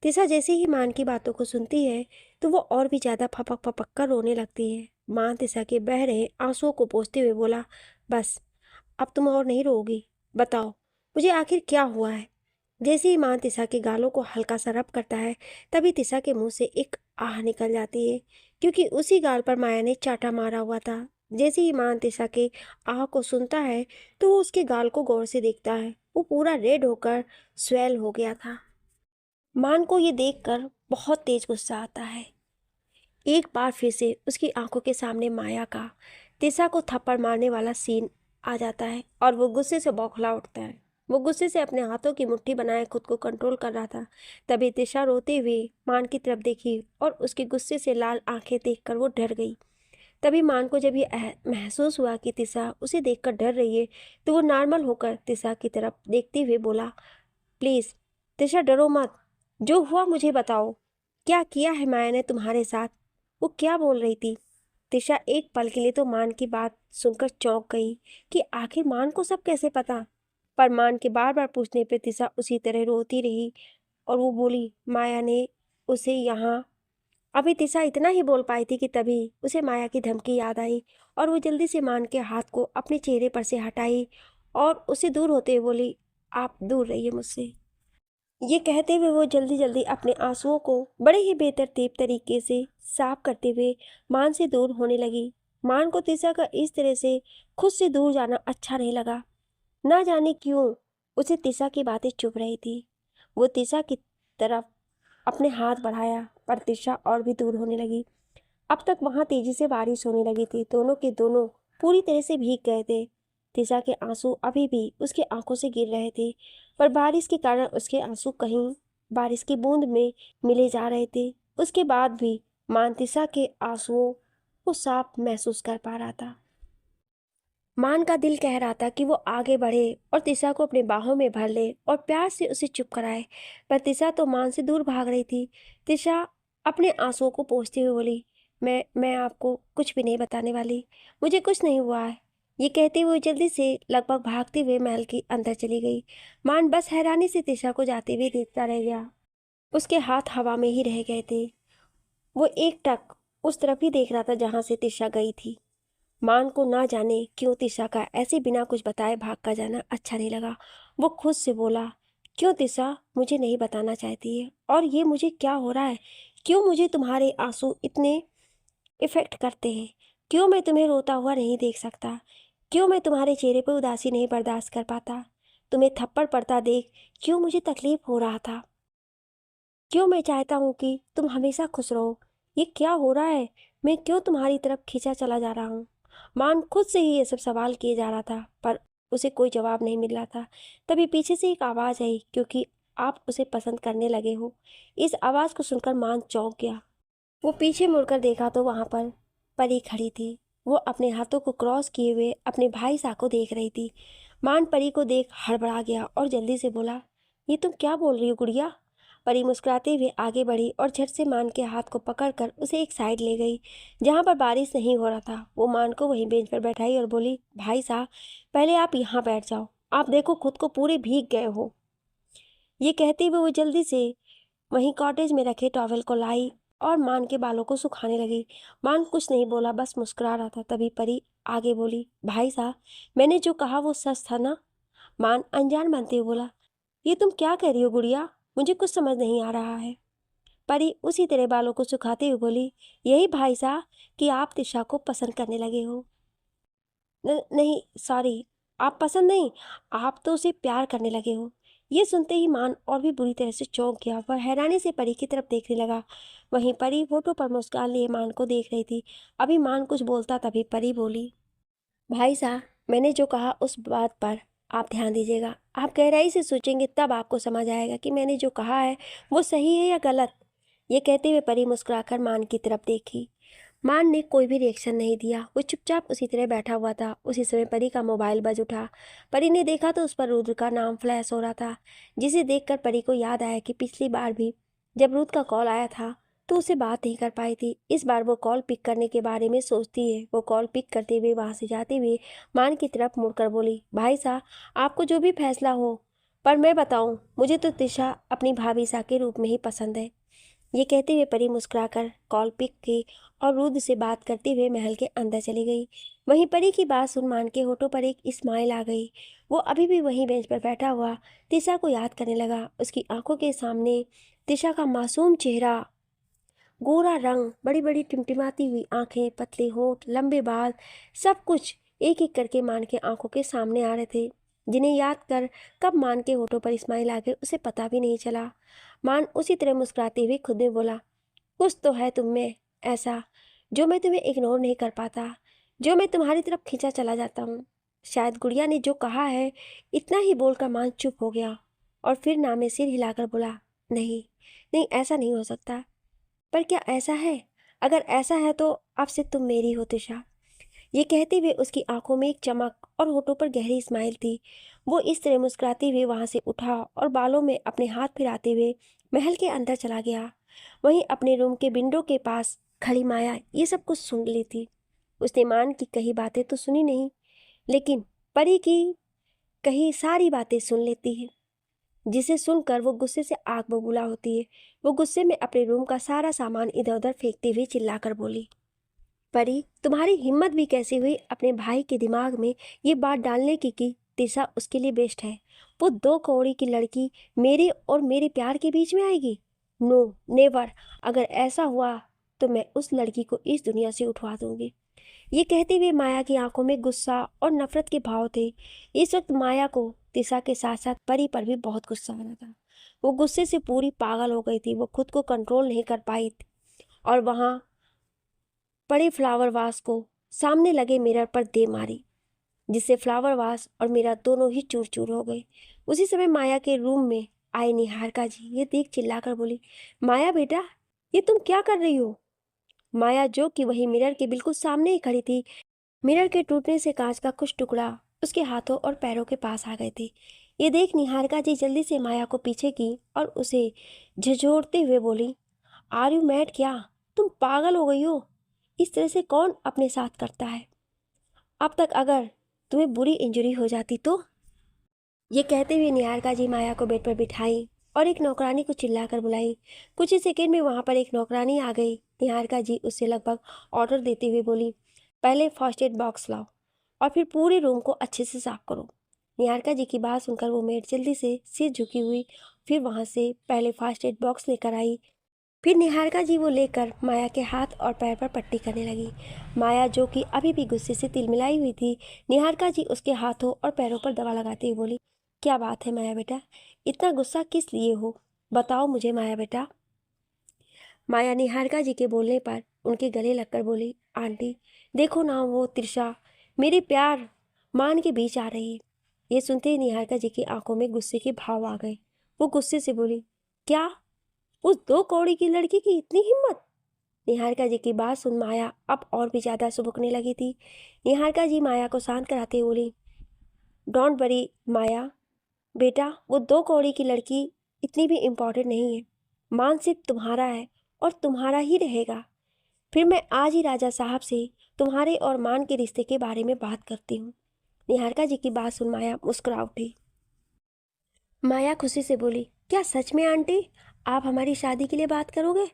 तिशा जैसे ही मान की बातों को सुनती है तो वो और भी ज़्यादा फपक फपक कर रोने लगती है। मान तिशा के बह रहे आंसुओं को पोंछते हुए बोला, बस अब तुम और नहीं रोओगी, बताओ मुझे आखिर क्या हुआ है। जैसे ही मान तिशा के गालों को हल्का सा रब करता है तभी तिशा के मुंह से एक आह निकल जाती है, क्योंकि उसी गाल पर माया ने चाटा मारा हुआ था। जैसे ही मान तिशा के आह को सुनता है तो वो उसके गाल को गौर से देखता है। वो पूरा रेड होकर स्वेल हो गया था। मान को ये देखकर बहुत तेज गुस्सा आता है। एक बार फिर से उसकी आंखों के सामने माया का तिशा को थप्पड़ मारने वाला सीन आ जाता है और वो गुस्से से बौखला उठता है। वो गुस्से से अपने हाथों की मुट्ठी बनाए खुद को कंट्रोल कर रहा था। तभी तिशा रोते हुए मान की तरफ देखी और उसके गुस्से से लाल आंखें देखकर वो डर गई। तभी मान को जब ये महसूस हुआ कि तिशा उसे देखकर डर रही है तो वो नॉर्मल होकर तिशा की तरफ देखते हुए बोला, प्लीज़ तिशा डरो मत, जो हुआ मुझे बताओ, क्या किया है माया ने तुम्हारे साथ। वो क्या बोल रही थी। तिशा एक पल के लिए तो मान की बात सुनकर चौंक गई कि आखिर मान को सब कैसे पता। पर मान के बार बार पूछने पे तिशा उसी तरह रोती रही और वो बोली, माया ने उसे यहाँ। अभी तिशा इतना ही बोल पाई थी कि तभी उसे माया की धमकी याद आई और वो जल्दी से मान के हाथ को अपने चेहरे पर से हटाई और उसे दूर होते हुए बोली, आप दूर रहिए मुझसे। ये कहते हुए वो जल्दी जल्दी अपने आंसुओं को बड़े ही बेतरतीब तरीके से साफ करते हुए मान से दूर होने लगी। मान को तिशा का इस तरह से खुद से दूर जाना अच्छा नहीं लगा। ना जाने क्यों उसे तिशा की बातें चुभ रही थी। वो तिशा की तरफ अपने हाथ बढ़ाया पर तिशा और भी दूर होने लगी। अब तक वहां तेजी से बारिश होने लगी थी। दोनों के दोनों पूरी तरह से भीग गए थे। तिशा के आंसू अभी भी उसके आंखों से गिर रहे थे, पर बारिश के कारण उसके आंसू कहीं बारिश की बूंद में मिले जा रहे थे। उसके बाद भी मान तिशा के आंसुओं को साफ महसूस कर पा रहा था। मान का दिल कह रहा था कि वो आगे बढ़े और तिशा को अपने बाहों में भर ले और प्यार से उसे चुप कराए, पर तिशा तो मान से दूर भाग रही थी। तिशा अपने आंसुओं को पोंछते हुए बोली, मैं आपको कुछ भी नहीं बताने वाली, मुझे कुछ नहीं हुआ है। ये कहते हुए जल्दी से लगभग भागते हुए महल के अंदर चली गई। मान बस हैरानी से तिशा को जाते हुए देखता रह गया। उसके हाथ हवा में ही रह गए थे। वो एक टक उस तरफ ही देख रहा था जहां से तिशा गई थी। मान को ना जाने क्यों तिशा का ऐसे बिना कुछ बताए भाग कर जाना अच्छा नहीं लगा। वो खुद से बोला, क्यों तिशा मुझे नहीं बताना चाहती है, और ये मुझे क्या हो रहा है। क्यों मुझे तुम्हारे आंसू इतने इफेक्ट करते हैं। क्यों मैं तुम्हें रोता हुआ नहीं देख सकता। क्यों मैं तुम्हारे चेहरे पर उदासी नहीं बर्दाश्त कर पाता। तुम्हें थप्पड़ पड़ता देख क्यों मुझे तकलीफ हो रहा था। क्यों मैं चाहता हूँ कि तुम हमेशा खुश रहो। ये क्या हो रहा है। मैं क्यों तुम्हारी तरफ खींचा चला जा रहा हूँ। मान खुद से ही ये सब सवाल किए जा रहा था पर उसे कोई जवाब नहीं मिल रहा था। तभी पीछे से एक आवाज़ आई, क्योंकि आप उसे पसंद करने लगे हो। इस आवाज़ को सुनकर मान चौंक गया। वो पीछे मुड़कर देखा तो वहां पर परी खड़ी थी। वो अपने हाथों को क्रॉस किए हुए अपने भाई सा को देख रही थी। मान परी को देख हड़बड़ा गया और जल्दी से बोला, ये तुम क्या बोल रही हो गुड़िया। परी मुस्कुराते हुए आगे बढ़ी और झट से मान के हाथ को पकड़कर उसे एक साइड ले गई जहां पर बारिश नहीं हो रहा था। वो मान को वहीं बेंच पर बैठाई और बोली, भाई साहब पहले आप यहाँ बैठ जाओ, आप देखो खुद को पूरे भीग गए हो। ये कहते हुए वो जल्दी से वहीं कॉटेज में रखे टॉवेल को लाई और मान के बालों को सुखाने लगी। मान कुछ नहीं बोला, बस मुस्कुरा रहा था। तभी परी आगे बोली, भाई साहब मैंने जो कहा वो सच था ना। मान अनजान बनते हुए बोला, ये तुम क्या कह रही हो गुड़िया, मुझे कुछ समझ नहीं आ रहा है। परी उसी तरह बालों को सुखाते हुए बोली, यही भाई साहब कि आप तिशा को पसंद करने लगे हो। नहीं सॉरी, आप पसंद नहीं, आप तो उसे प्यार करने लगे हो। ये सुनते ही मान और भी बुरी तरह से चौंक गया। वह हैरानी से परी की तरफ देखने लगा। वहीं परी होठों पर मुस्कान लिए मान को देख रही थी। अभी मान कुछ बोलता तभी परी बोली, भाई साहब मैंने जो कहा उस बात पर आप ध्यान दीजिएगा। आप गहराई से सोचेंगे तब आपको समझ आएगा कि मैंने जो कहा है वो सही है या गलत। ये कहते हुए परी मुस्कुराकर मान की तरफ देखी। मान ने कोई भी रिएक्शन नहीं दिया। वो चुपचाप उसी तरह बैठा हुआ था। उसी समय परी का मोबाइल बज उठा। परी ने देखा तो उस पर रुद्र का नाम फ्लैश हो रहा था, जिसे देखकर परी को याद आया कि पिछली बार भी जब रुद्र का कॉल आया था तो उसे बात नहीं कर पाई थी। इस बार वो कॉल पिक करने के बारे में सोचती है। वो कॉल पिक करते हुए वहाँ से जाते हुए मान की तरफ मुड़कर बोली, भाई साहब आपको जो भी फैसला हो पर मैं बताऊं, मुझे तो तिशा अपनी भाभी सा के रूप में ही पसंद है। ये कहते हुए परी मुस्कुराकर कॉल पिक की और रुद्र से बात करते हुए महल के अंदर चली गई। वहीं परी की बात सुन मान के होठों पर एक स्माइल आ गई। वो अभी भी वहीं बेंच पर बैठा हुआ तिशा को याद करने लगा। उसकी आंखों के सामने तिशा का मासूम चेहरा, गोरा रंग, बड़ी बड़ी टिमटिमाती हुई आंखें, पतले होठ, लंबे बाल, सब कुछ एक एक करके मान के आंखों के सामने आ रहे थे, जिन्हें याद कर कब मान के होठों पर स्माइल आ गई उसे पता भी नहीं चला। मान उसी तरह मुस्कुराते हुए खुद में बोला, कुछ तो है तुम में ऐसा जो मैं तुम्हें इग्नोर नहीं कर पाता, जो मैं तुम्हारी तरफ खींचा चला जाता हूँ। शायद गुड़िया ने जो कहा है। इतना ही बोलकर मान चुप हो गया और फिर नामे सिर हिलाकर बोला, नहीं नहीं, ऐसा नहीं हो सकता। पर क्या ऐसा है? अगर ऐसा है तो अब से तुम मेरी हो तिशा। ये कहते हुए उसकी आंखों में एक चमक और होठों पर गहरी स्माइल थी। वो इस तरह मुस्कुराते हुए वहां से उठा और बालों में अपने हाथ फिराते हुए महल के अंदर चला गया। वहीं अपने रूम के विंडो के पास खड़ी माया ये सब कुछ सुन ली थी। उसने मान की कही बातें तो सुनी नहीं, लेकिन परी की कही सारी बातें सुन लेती है, जिसे सुनकर वो गुस्से से आग बबूला होती है। वो गुस्से में अपने रूम का सारा सामान इधर उधर फेंकते हुए चिल्लाकर बोली, परी, तुम्हारी हिम्मत भी कैसी हुई अपने भाई के दिमाग में ये बात डालने की कि तिशा उसके लिए बेस्ट है। वो 2 कौड़ी की लड़की मेरे और मेरे प्यार के बीच में आएगी? No, never. अगर ऐसा हुआ तो मैं उस लड़की को इस दुनिया से उठवा दूंगी। ये कहते हुए माया की आंखों में गुस्सा और नफरत के भाव थे। इस वक्त माया को तिशा के साथ साथ परी पर भी बहुत गुस्सा आ रहा था। वो गुस्से से पूरी पागल हो गई थी। वो खुद को कंट्रोल नहीं कर पाई थी और वहां पड़े फ्लावर वास को सामने लगे मिरर पर दे मारी, जिससे फ्लावर वास और मिरर दोनों ही चूर चूर हो गए। उसी समय माया के रूम में आई निहारिका जी ये देख चिल्लाकर बोली, माया बेटा, ये तुम क्या कर रही हो? माया, जो कि वही मिरर के बिल्कुल सामने ही खड़ी थी, मिरर के टूटने से कांच का कुछ टुकड़ा उसके हाथों और पैरों के पास आ गए थे। ये देख निहारिका जी जल्दी से माया को पीछे की और उसे झंझोड़ते हुए बोली, आर यू मैड? क्या तुम पागल हो गई हो? इस तरह से कौन अपने साथ करता है? अब तक अगर तुम्हें बुरी इंजरी हो जाती तो? ये कहते हुए निहारिका जी माया को बेड पर बिठाई और एक नौकरानी को चिल्लाकर बुलाई। कुछ ही सेकंड में वहां पर एक नौकरानी आ गई। निहारिका जी उससे लगभग ऑर्डर देते हुए बोली, पहले फर्स्ट एड बॉक्स लाओ और फिर पूरे रूम को अच्छे से साफ करो। निहारिका जी की बात सुनकर वो मेड जल्दी से सिर झुकी हुई फिर वहां से पहले फर्स्ट एड बॉक्स लेकर आई। फिर निहारिका जी वो लेकर माया के हाथ और पैर पर पट्टी करने लगी। माया, जो कि अभी भी गुस्से से तिलमिलाई हुई थी, निहारिका जी उसके हाथों और पैरों पर दवा लगाते हुए बोली, क्या बात है माया बेटा, इतना गुस्सा किस लिए हो? बताओ मुझे माया बेटा। माया निहारिका जी के बोलने पर उनके गले लगकर बोली, आंटी देखो ना, वो त्रिशा मेरे प्यार मान के बीच आ रही है। ये सुनते ही निहारिका जी की आंखों में गुस्से के भाव आ गए। वो गुस्से से बोली, क्या? उस 2 कौड़ी की लड़की की इतनी हिम्मत? निहारिका जी की बात सुन माया अब और भी ज्यादा सुबकने लगी थी। निहारिका जी माया को शांत कराते हुए बोली, डोंट वरी माया बेटा, वो 2 कौड़ी की लड़की इतनी भी इम्पोर्टेंट नहीं है। मान सिर्फ तुम्हारा है और तुम्हारा ही रहेगा। फिर मैं आज ही राजा साहब से तुम्हारे और मान के रिश्ते के बारे में बात करती हूँ। निहारिका जी की बात सुन माया मुस्कुरा उठी। माया खुशी से बोली, क्या सच में आंटी आप हमारी शादी के लिए बात करोगे?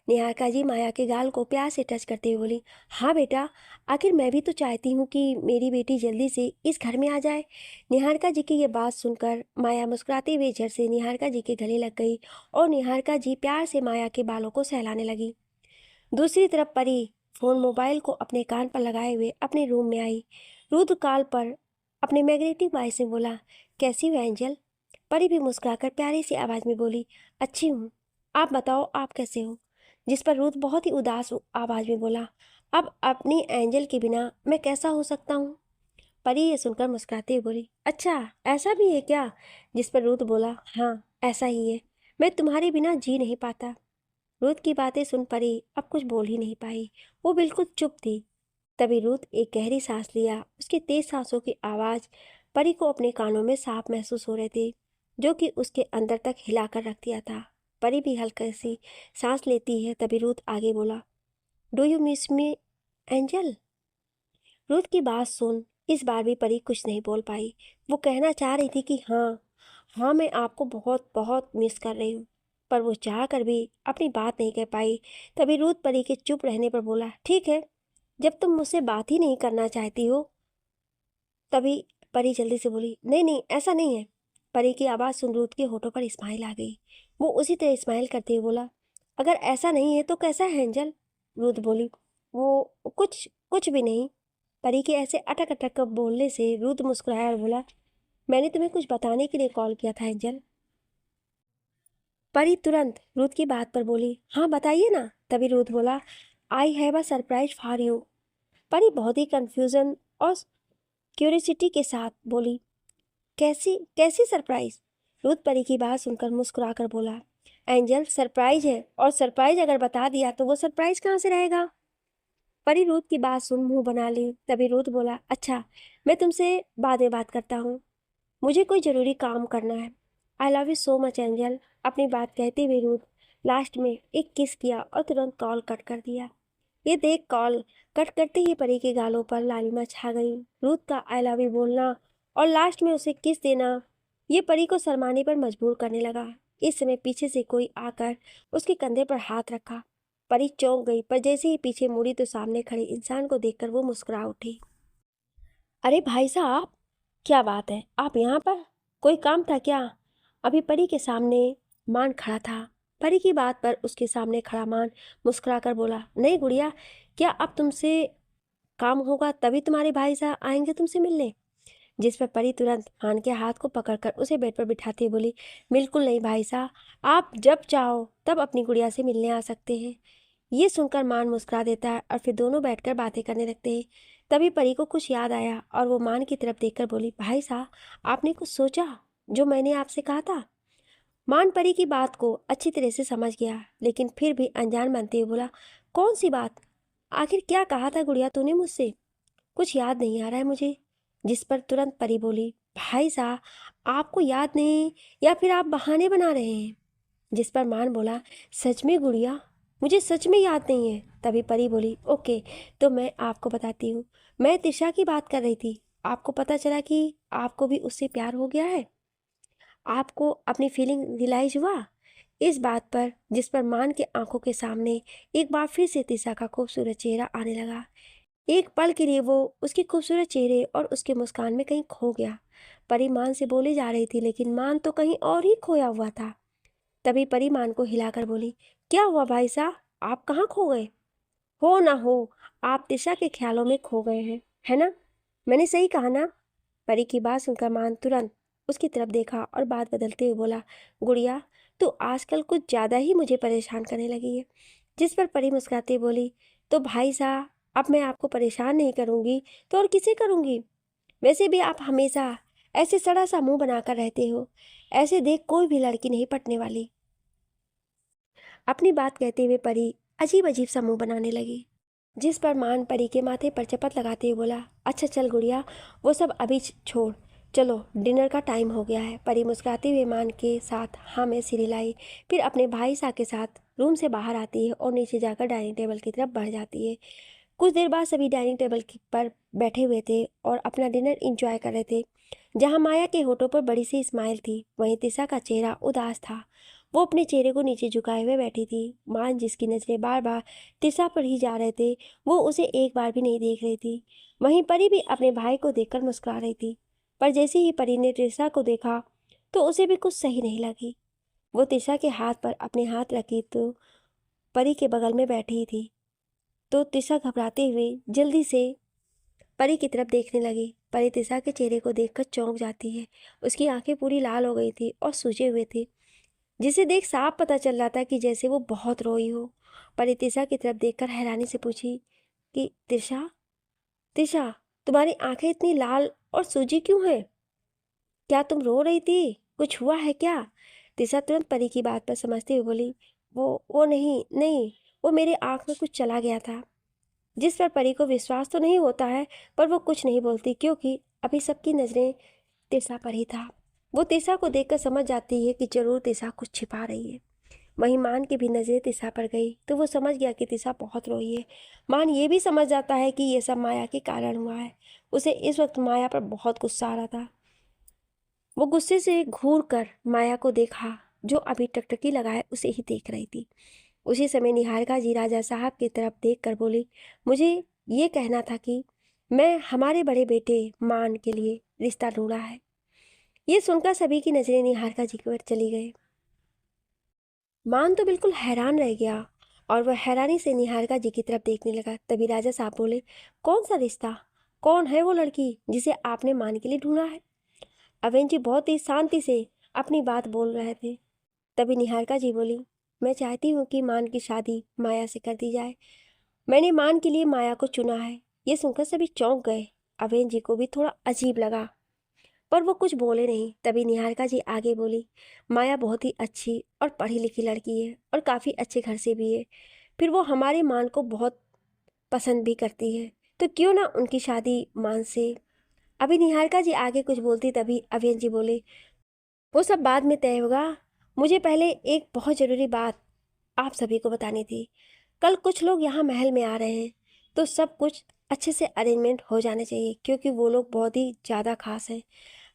निहारिका जी माया के गाल को प्यार से टच करते हुए बोली, हाँ बेटा, आखिर मैं भी तो चाहती हूँ कि मेरी बेटी जल्दी से इस घर में आ जाए। निहारिका जी की ये बात सुनकर माया मुस्कुराते हुए झट से निहारिका जी के गले लग गई और निहारिका जी प्यार से माया के बालों को सहलाने लगी। दूसरी तरफ परी फोन मोबाइल को अपने कान पर लगाए हुए अपने रूम में आई। रुद्र काल पर अपने मैग्नेटिक वॉइस में बोला, कैसी हो एंजल? परी भी मुस्कुराकर प्यारी सी आवाज में बोली, अच्छी हूँ, आप बताओ आप कैसे हो? जिस पर रुद्र बहुत ही उदास आवाज में बोला, अब अपनी एंजल के बिना मैं कैसा हो सकता हूँ? परी ये सुनकर मुस्कुराते हुए बोली, अच्छा ऐसा भी है क्या? जिस पर रुद्र बोला, हाँ ऐसा ही है, मैं तुम्हारे बिना जी नहीं पाता। रुद्र की बातें सुन परी अब कुछ बोल ही नहीं पाई। वो बिल्कुल चुप थी। तभी रुद्र एक गहरी सांस लिया। उसकी तेज सांसों की आवाज परी को अपने कानों में साफ महसूस हो रहे थे, जो कि उसके अंदर तक हिलाकर रख दिया था। परी भी हल्की सी सांस लेती है। तभी रुद्र आगे बोला, do you miss me angel? Rudra की बात सुन इस बार भी परी कुछ नहीं बोल पाई। वो कहना चाह रही थी कि हाँ, हाँ, मैं आपको बहुत बहुत मिस कर रही हूँ। पर वो चाह कर भी अपनी बात नहीं कह पाई। तभी रूथ परी के चुप रहने पर बोला, ठीक है, जब तुम मुझसे बात ही नहीं करना चाहती हो। तभी परी जल्दी से बोली, नहीं नहीं, ऐसा नहीं है। परी की आवाज़ सुन रूथ के होठों पर स्माइल आ गई। वो उसी तरह स्माइल करते हुए बोला, अगर ऐसा नहीं है तो कैसा है एंजल? रूथ बोली, वो कुछ कुछ भी नहीं। परी के ऐसे अटक अटक कर बोलने से रूथ मुस्कुराया और बोला, मैंने तुम्हें कुछ बताने के लिए कॉल किया था एंजल। परी तुरंत रूथ की बात पर बोली, हाँ बताइए ना। तभी रूथ बोला, I have a surprise for you. परी बहुत ही कंफ्यूजन और क्यूरियोसिटी के साथ बोली, कैसी कैसी सरप्राइज? रूथ परी की बात सुनकर मुस्कुरा कर बोला, एंजल सरप्राइज है, और सरप्राइज अगर बता दिया तो वो सरप्राइज कहाँ से रहेगा? परी रूथ की बात सुन मुंह बना ली। तभी रूथ बोला, अच्छा, मैं तुमसे बाद में बात करता हूँ, मुझे कोई ज़रूरी काम करना है। आई love you so much angel. अपनी बात कहते हुए रूथ लास्ट में एक किस किया और तुरंत कॉल कट कर दिया। ये देख कॉल कट करते ही परी के गालों पर लालिमा छा गई। रूथ का आई लव यू बोलना और लास्ट में उसे किस देना ये परी को शर्माने पर मजबूर करने लगा। इस समय पीछे से कोई आकर उसके कंधे पर हाथ रखा। परी चौंक गई, पर जैसे ही पीछे मुड़ी तो सामने खड़े इंसान को देखकर वो मुस्कुरा उठी। अरे भाई साहब, क्या बात है, आप यहाँ पर? कोई काम था क्या? अभी परी के सामने मान खड़ा था। परी की बात पर उसके सामने खड़ा मान मुस्कुराकर बोला, नहीं गुड़िया, क्या अब तुमसे काम होगा तभी तुम्हारे भाई साहब आएंगे तुमसे मिलने? जिस पर परी तुरंत मान के हाथ को पकड़कर उसे बेड पर बिठाती हुई बोली, बिल्कुल नहीं भाई साहब, आप जब चाहो तब अपनी गुड़िया से मिलने आ सकते हैं। ये सुनकर मान मुस्कुरा देता है और फिर दोनों बैठकर बातें करने लगते हैं। तभी परी को कुछ याद आया और वो मान की तरफ देखकर बोली, भाई साहब, आपने कुछ सोचा जो मैंने आपसे कहा था? मान परी की बात को अच्छी तरह से समझ गया, लेकिन फिर भी अनजान बनते हुए बोला, कौन सी बात? आखिर क्या कहा था गुड़िया तूने मुझसे? कुछ याद नहीं आ रहा है मुझे। जिस पर तुरंत परी बोली, भाई साहब, आपको याद नहीं या फिर आप बहाने बना रहे हैं? जिस पर मान बोला, सच में गुड़िया, मुझे सच में याद नहीं है। तभी परी बोली, ओके, तो मैं आपको बताती हूँ, मैं तिशा की बात कर रही थी। आपको पता चला कि आपको भी उससे प्यार हो गया है? आपको अपनी फीलिंग रियलाइज हुआ? इस बात पर जिस पर मान के आंखों के सामने एक बार फिर से तिशा का खूबसूरत चेहरा आने लगा। एक पल के लिए वो उसके खूबसूरत चेहरे और उसके मुस्कान में कहीं खो गया। परी मान से बोली जा रही थी, लेकिन मान तो कहीं और ही खोया हुआ था। तभी परी मान को हिलाकर बोली, क्या हुआ भाई साहब, आप कहाँ खो गए? हो ना हो, आप तिशा के ख्यालों में खो गए हैं, है ना? मैंने सही कहा ना? परी की बात सुनकर मान तुरंत उसकी तरफ देखा और बात बदलते हुए बोला, गुड़िया, तू आजकल कुछ ज़्यादा ही मुझे परेशान करने लगी है। जिस पर परी मुस्कुराती बोली, तो भाई साहब, अब मैं आपको परेशान नहीं करूँगी तो और किसे करूँगी? वैसे भी आप हमेशा ऐसे सड़ा सा मुंह बनाकर रहते हो, ऐसे देख कोई भी लड़की नहीं पटने वाली। अपनी बात कहते हुए परी अजीब अजीब सा मुंह बनाने लगी। जिस पर मान परी के माथे पर चपत लगाते हुए बोला, अच्छा चल गुड़िया, वो सब अभी छोड़, चलो डिनर का टाइम हो गया है। परी मुस्कुराते हुए मान के साथ हाँ में सिर हिलाई, फिर अपने भाई साहब के साथ रूम से बाहर आती है और नीचे जाकर डाइनिंग टेबल की तरफ बढ़ जाती है। कुछ देर बाद सभी डाइनिंग टेबल पर बैठे हुए थे और अपना डिनर इंजॉय कर रहे थे। जहाँ माया के होठों पर बड़ी सी स्माइल थी, वहीं तिशा का चेहरा उदास था। वो अपने चेहरे को नीचे झुकाए हुए बैठी थी। मान, जिसकी नजरें बार बार तिशा पर ही जा रहे थे, वो उसे एक बार भी नहीं देख रही थी। वहीं परी भी अपने भाई को देखकर मुस्कुरा रही थी, पर जैसे ही परी ने तिशा को देखा तो उसे भी कुछ सही नहीं लगी। वो तिशा के हाथ पर अपने हाथ रखी तो परी के बगल में बैठी थी, तो तिशा घबराते हुए जल्दी से परी की तरफ देखने लगी। परी तिशा के चेहरे को देखकर चौंक जाती है। उसकी आंखें पूरी लाल हो गई थी और सूजे हुए थे, जिसे देख साफ पता चल रहा था कि जैसे वो बहुत रोई हो। परी तिशा की तरफ देखकर हैरानी से पूछी कि तिशा, तिशा, तुम्हारी आंखें इतनी लाल और सूजी क्यों हैं? क्या तुम रो रही थी? कुछ हुआ है क्या? तिशा तुरंत परी की बात पर समझते हुए बोली, वो नहीं नहीं, वो मेरे आँख में कुछ चला गया था। जिस पर परी को विश्वास तो नहीं होता है, पर वो कुछ नहीं बोलती, क्योंकि अभी सबकी नज़रें तिशा पर ही था। वो तिशा को देखकर समझ जाती है कि जरूर तिशा कुछ छिपा रही है। वहीं मान की भी नज़रें तिशा पर गई तो वो समझ गया कि तिशा बहुत रोई है। मान ये भी समझ जाता है कि ये सब माया के कारण हुआ है। उसे इस वक्त माया पर बहुत गुस्सा आ रहा था। वो गुस्से से घूर कर माया को देखा, जो अभी टकटकी लगाए उसे ही देख रही थी। उसी समय निहारिका जी राजा साहब की तरफ देख कर बोली, मुझे ये कहना था कि मैं हमारे बड़े बेटे मान के लिए रिश्ता ढूंढा है। ये सुनकर सभी की नजरें निहारिका जी की ओर चली गई। मान तो बिल्कुल हैरान रह गया और वह हैरानी से निहारिका जी की तरफ देखने लगा। तभी राजा साहब बोले, कौन सा रिश्ता? कौन है वो लड़की जिसे आपने मान के लिए ढूंढा है? अवेन जी बहुत ही शांति से अपनी बात बोल रहे थे। तभी निहारिका जी बोली, मैं चाहती हूँ कि मान की शादी माया से कर दी जाए। मैंने मान के लिए माया को चुना है। ये सुनकर सभी चौंक गए। अवेन जी को भी थोड़ा अजीब लगा, पर वो कुछ बोले नहीं। तभी निहारिका जी आगे बोली, माया बहुत ही अच्छी और पढ़ी लिखी लड़की है और काफ़ी अच्छे घर से भी है। फिर वो हमारे मान को बहुत पसंद भी करती है, तो क्यों ना उनकी शादी मान से। अभी निहारिका जी आगे कुछ बोलती, तभी अवेन जी बोले, वो सब बाद में तय होगा। मुझे पहले एक बहुत ज़रूरी बात आप सभी को बतानी थी। कल कुछ लोग यहाँ महल में आ रहे हैं, तो सब कुछ अच्छे से अरेंजमेंट हो जाने चाहिए, क्योंकि वो लोग बहुत ही ज़्यादा खास हैं।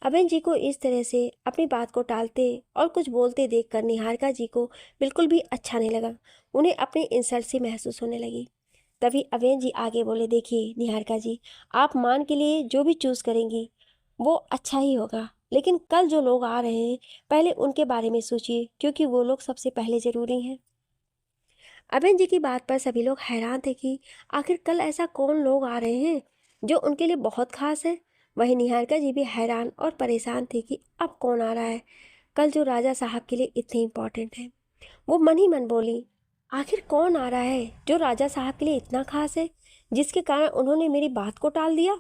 अबेन जी को इस तरह से अपनी बात को टालते और कुछ बोलते देखकर निहारिका जी को बिल्कुल भी अच्छा नहीं लगा। उन्हें अपनी इंसल्ट सी महसूस होने लगी। तभी अवेन जी आगे बोले, देखिए निहारिका जी, आप मान के लिए जो भी चूज़ करेंगी वो अच्छा ही होगा, लेकिन कल जो लोग आ रहे हैं पहले उनके बारे में सोचिए, क्योंकि वो लोग सबसे पहले ज़रूरी हैं। अबेन जी की बात पर सभी लोग हैरान थे कि आखिर कल ऐसा कौन लोग आ रहे हैं जो उनके लिए बहुत खास है। वहीं निहारिका जी भी हैरान और परेशान थे कि अब कौन आ रहा है कल जो राजा साहब के लिए इतने इम्पोर्टेंट है। वो मन ही मन बोली, आखिर कौन आ रहा है जो राजा साहब के लिए इतना खास है, जिसके कारण उन्होंने मेरी बात को टाल दिया।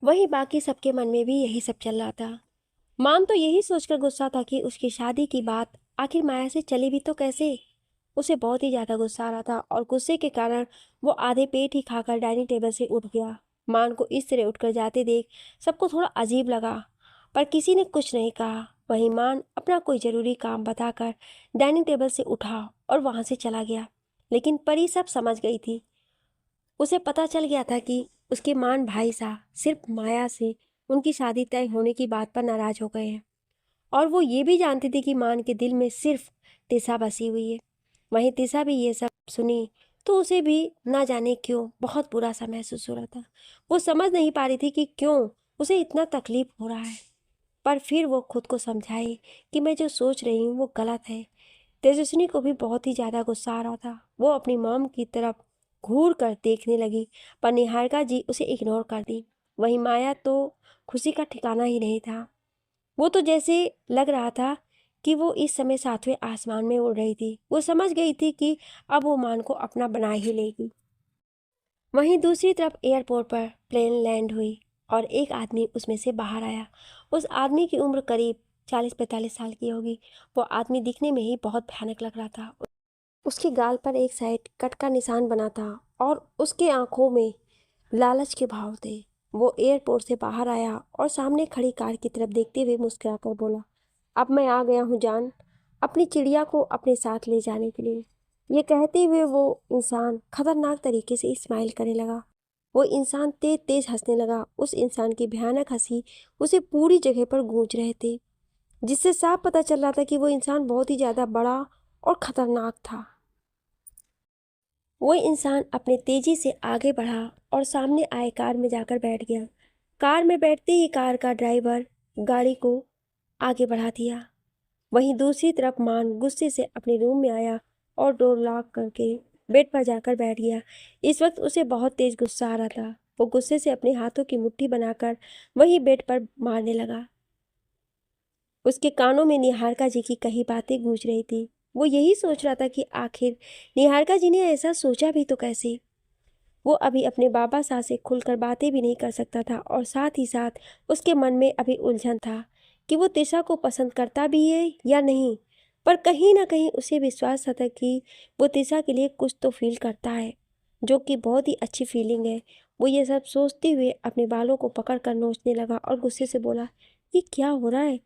वहीं बाकी सबके मन में भी यही सब चल रहा था। मान तो यही सोचकर गुस्सा था कि उसकी शादी की बात आखिर माया से चली भी तो कैसे। उसे बहुत ही ज़्यादा गुस्सा आ रहा था और गुस्से के कारण वो आधे पेट ही खाकर डाइनिंग टेबल से उठ गया। मान को इस तरह उठकर जाते देख सबको थोड़ा अजीब लगा, पर किसी ने कुछ नहीं कहा। वहीं मान अपना कोई ज़रूरी काम बताकर डाइनिंग टेबल से उठा और वहाँ से चला गया। लेकिन परी सब समझ गई थी। उसे पता चल गया था कि उसके मान भाई साहब सिर्फ माया से उनकी शादी तय होने की बात पर नाराज़ हो गए हैं, और वो ये भी जानती थी कि मान के दिल में सिर्फ तिशा बसी हुई है। वहीं तिशा भी ये सब सुनी तो उसे भी ना जाने क्यों बहुत बुरा सा महसूस हो रहा था। वो समझ नहीं पा रही थी कि क्यों उसे इतना तकलीफ हो रहा है, पर फिर वो खुद को समझाई कि मैं जो सोच रही हूँ वो गलत है। तेजस्विनी को भी बहुत ही ज़्यादा गुस्सा आ रहा था। वो अपनी मॉम की तरफ घूर कर देखने लगी, पर निहारिका जी उसे इग्नोर कर दी। वहीं माया तो खुशी का ठिकाना ही नहीं था। वो तो जैसे लग रहा था कि वो इस समय सातवें आसमान में उड़ रही थी। वो समझ गई थी कि अब वो मान को अपना बना ही लेगी। वहीं दूसरी तरफ एयरपोर्ट पर प्लेन लैंड हुई और एक आदमी उसमें से बाहर आया। उस आदमी की उम्र करीब 40-45 साल की होगी। वो आदमी दिखने में ही बहुत भयानक लग रहा था। उसके गाल पर एक साइड कट का निशान बना था और उसके आंखों में लालच के भाव थे। वो एयरपोर्ट से बाहर आया और सामने खड़ी कार की तरफ देखते हुए मुस्कुराकर बोला, अब मैं आ गया हूँ जान, अपनी चिड़िया को अपने साथ ले जाने के लिए। ये कहते हुए वो इंसान खतरनाक तरीके से स्माइल करने लगा। वो इंसान तेज तेज हंसने लगा। उस इंसान की भयानक हंसी उसे पूरी जगह पर गूंज रहे थे, जिससे साफ पता चल रहा था कि वो इंसान बहुत ही ज़्यादा बड़ा और खतरनाक था। वो इंसान अपने तेजी से आगे बढ़ा और सामने आए कार में जाकर बैठ गया। कार में बैठते ही कार का ड्राइवर गाड़ी को आगे बढ़ा दिया। वहीं दूसरी तरफ मान गुस्से से अपने रूम में आया और डोर लॉक करके बेड पर जाकर बैठ गया। इस वक्त उसे बहुत तेज गुस्सा आ रहा था। वो गुस्से से अपने हाथों की मुट्ठी बनाकर वहीं बेड पर मारने लगा। उसके कानों में निहारिका जी की कही बातें गूंज रही थी। वो यही सोच रहा था कि आखिर निहारिका जी ने ऐसा सोचा भी तो कैसे। वो अभी अपने बाबा साहब से खुलकर बातें भी नहीं कर सकता था, और साथ ही साथ उसके मन में अभी उलझन था कि वो तिशा को पसंद करता भी है या नहीं। पर कहीं ना कहीं उसे विश्वास था कि वो तिशा के लिए कुछ तो फील करता है, जो कि बहुत ही अच्छी फीलिंग है। वो ये सब सोचते हुए अपने बालों को पकड़ कर नोचने लगा और गुस्से से बोला, ये क्या हो रहा है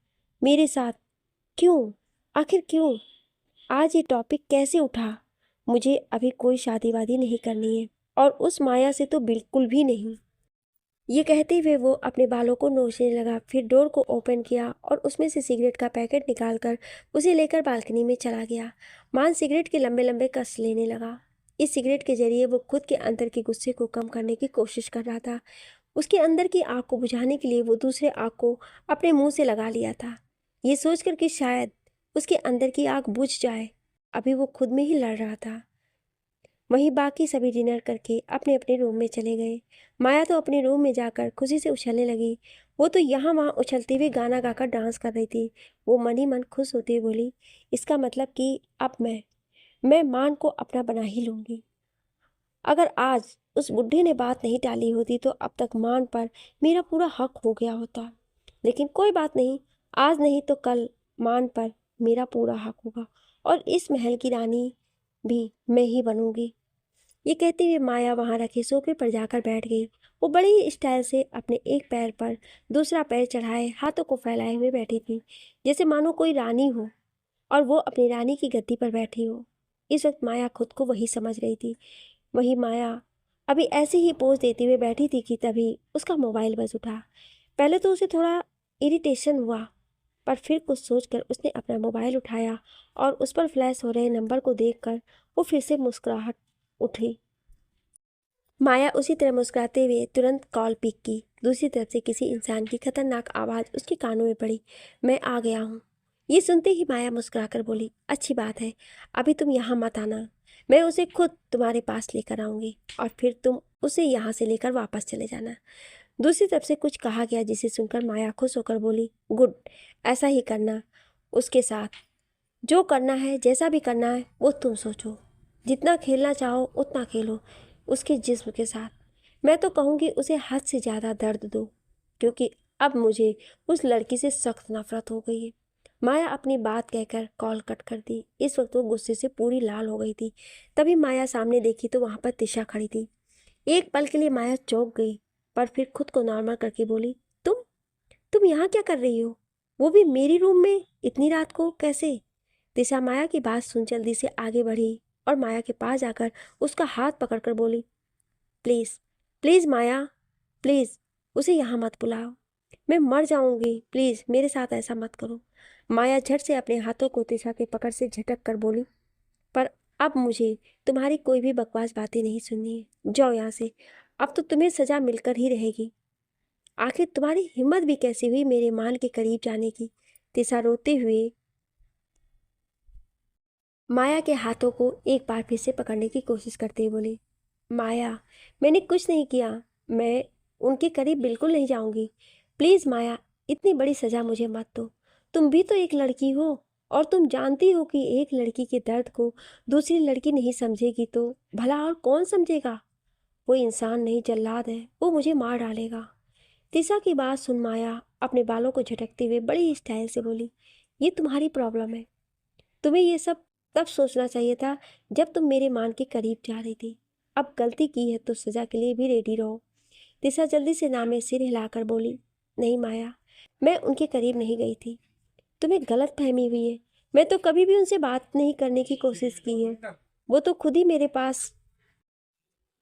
मेरे साथ? क्यों? आखिर क्यों? आज ये टॉपिक कैसे उठा? मुझे अभी कोई शादी वादी नहीं करनी है, और उस माया से तो बिल्कुल भी नहीं। ये कहते हुए वो अपने बालों को नोचने लगा, फिर डोर को ओपन किया और उसमें से सिगरेट का पैकेट निकालकर उसे लेकर बालकनी में चला गया। मान सिगरेट के लंबे लंबे कस लेने लगा। इस सिगरेट के जरिए वो खुद के अंदर के गुस्से को कम करने की कोशिश कर रहा था। उसके अंदर की आग को बुझाने के लिए वो दूसरे आग को अपने मुंह से लगा लिया था, ये सोचकर कि शायद उसके अंदर की आग बुझ जाए। अभी वो खुद में ही लड़ रहा था। वहीं बाकी सभी डिनर करके अपने अपने रूम में चले गए। माया तो अपने रूम में जाकर खुशी से उछलने लगी। वो तो यहाँ वहाँ उछलते हुए गाना गाकर डांस कर रही थी। वो मन ही मन खुश होते हुए बोली, इसका मतलब कि अब मैं मान को अपना बना ही लूंगी। अगर आज उस बुढ़े ने बात नहीं टाली होती तो अब तक मान पर मेरा पूरा हक हो गया होता। लेकिन कोई बात नहीं, आज नहीं तो कल मान पर मेरा पूरा हक होगा और इस महल की रानी भी मैं ही बनूंगी। ये कहते हुए माया वहां रखे सोफे पर जाकर बैठ गई। वो बड़े ही स्टाइल से अपने एक पैर पर दूसरा पैर चढ़ाए हाथों को फैलाए हुए बैठी थी, जैसे मानो कोई रानी हो और वो अपनी रानी की गद्दी पर बैठी हो। इस वक्त माया खुद को वही समझ रही थी। वही माया अभी ऐसे ही पोज देते हुए बैठी थी कि तभी उसका मोबाइल बज उठा। पहले तो उसे थोड़ा इरिटेशन हुआ, पर फिर कुछ सोचकर उसने अपना मोबाइल उठाया और उस पर फ्लैश हो रहे नंबर को देखकर वो फिर से मुस्कुराहट उठी। माया उसी तरह मुस्कुराते हुए तुरंत कॉल पिक की। दूसरी तरफ से किसी इंसान की खतरनाक आवाज़ उसके कानों में पड़ी, मैं आ गया हूँ। ये सुनते ही माया मुस्कुराकर बोली, अच्छी बात है, अभी तुम यहाँ मत आना, मैं उसे खुद तुम्हारे पास लेकर आऊँगी और फिर तुम उसे यहाँ से लेकर वापस चले जाना। दूसरी तरफ से कुछ कहा गया जिसे सुनकर माया खुश होकर बोली, गुड, ऐसा ही करना। उसके साथ जो करना है, जैसा भी करना है वो तुम सोचो। जितना खेलना चाहो उतना खेलो उसके जिस्म के साथ। मैं तो कहूँगी उसे हद से ज़्यादा दर्द दो, क्योंकि अब मुझे उस लड़की से सख्त नफरत हो गई है। माया अपनी बात कहकर कॉल कट कर दी। इस वक्त वो गुस्से से पूरी लाल हो गई थी। तभी माया सामने देखी तो वहाँ पर तिशा खड़ी थी। एक पल के लिए माया चौंक गई, पर फिर खुद को नॉर्मल करके बोली, तुम यहाँ क्या कर रही हो? वो भी मेरी रूम में इतनी रात को कैसे? दिशा माया की बात सुन जल्दी से आगे बढ़ी और माया के पास जाकर उसका हाथ पकड़कर बोली, प्लीज़ प्लीज़ माया, प्लीज़ उसे यहाँ मत बुलाओ, मैं मर जाऊंगी, प्लीज़ मेरे साथ ऐसा मत करो। माया झट से अपने हाथों को दिशा के पकड़ से झटक कर बोली, पर अब मुझे तुम्हारी कोई भी बकवास बातें नहीं सुननी है, जाओ यहाँ से, अब तो तुम्हें सज़ा मिलकर ही रहेगी। आखिर तुम्हारी हिम्मत भी कैसी हुई मेरे मान के करीब जाने की? दिशा रोते हुए माया के हाथों को एक बार फिर से पकड़ने की कोशिश करते हुए बोली, माया, मैंने कुछ नहीं किया, मैं उनके करीब बिल्कुल नहीं जाऊंगी। प्लीज़ माया, इतनी बड़ी सज़ा मुझे मत दो। तुम भी तो एक लड़की हो और तुम जानती हो कि एक लड़की के दर्द को दूसरी लड़की नहीं समझेगी तो भला और कौन समझेगा? वो इंसान नहीं, जल्लाद है, वो मुझे मार डालेगा। तिशा की बात सुन माया अपने बालों को झटकते हुए बड़ी स्टाइल से बोली, ये तुम्हारी प्रॉब्लम है, तुम्हें ये सब तब सोचना चाहिए था जब तुम मेरे मान के करीब जा रही थी। अब गलती की है तो सजा के लिए भी रेडी रहो। दिशा जल्दी से नामे सिर हिलाकर बोली, नहीं माया, मैं उनके करीब नहीं गई थी, तुम्हें गलत फहमी हुई है। मैं तो कभी भी उनसे बात नहीं करने की कोशिश की है, वो तो खुद ही मेरे पास।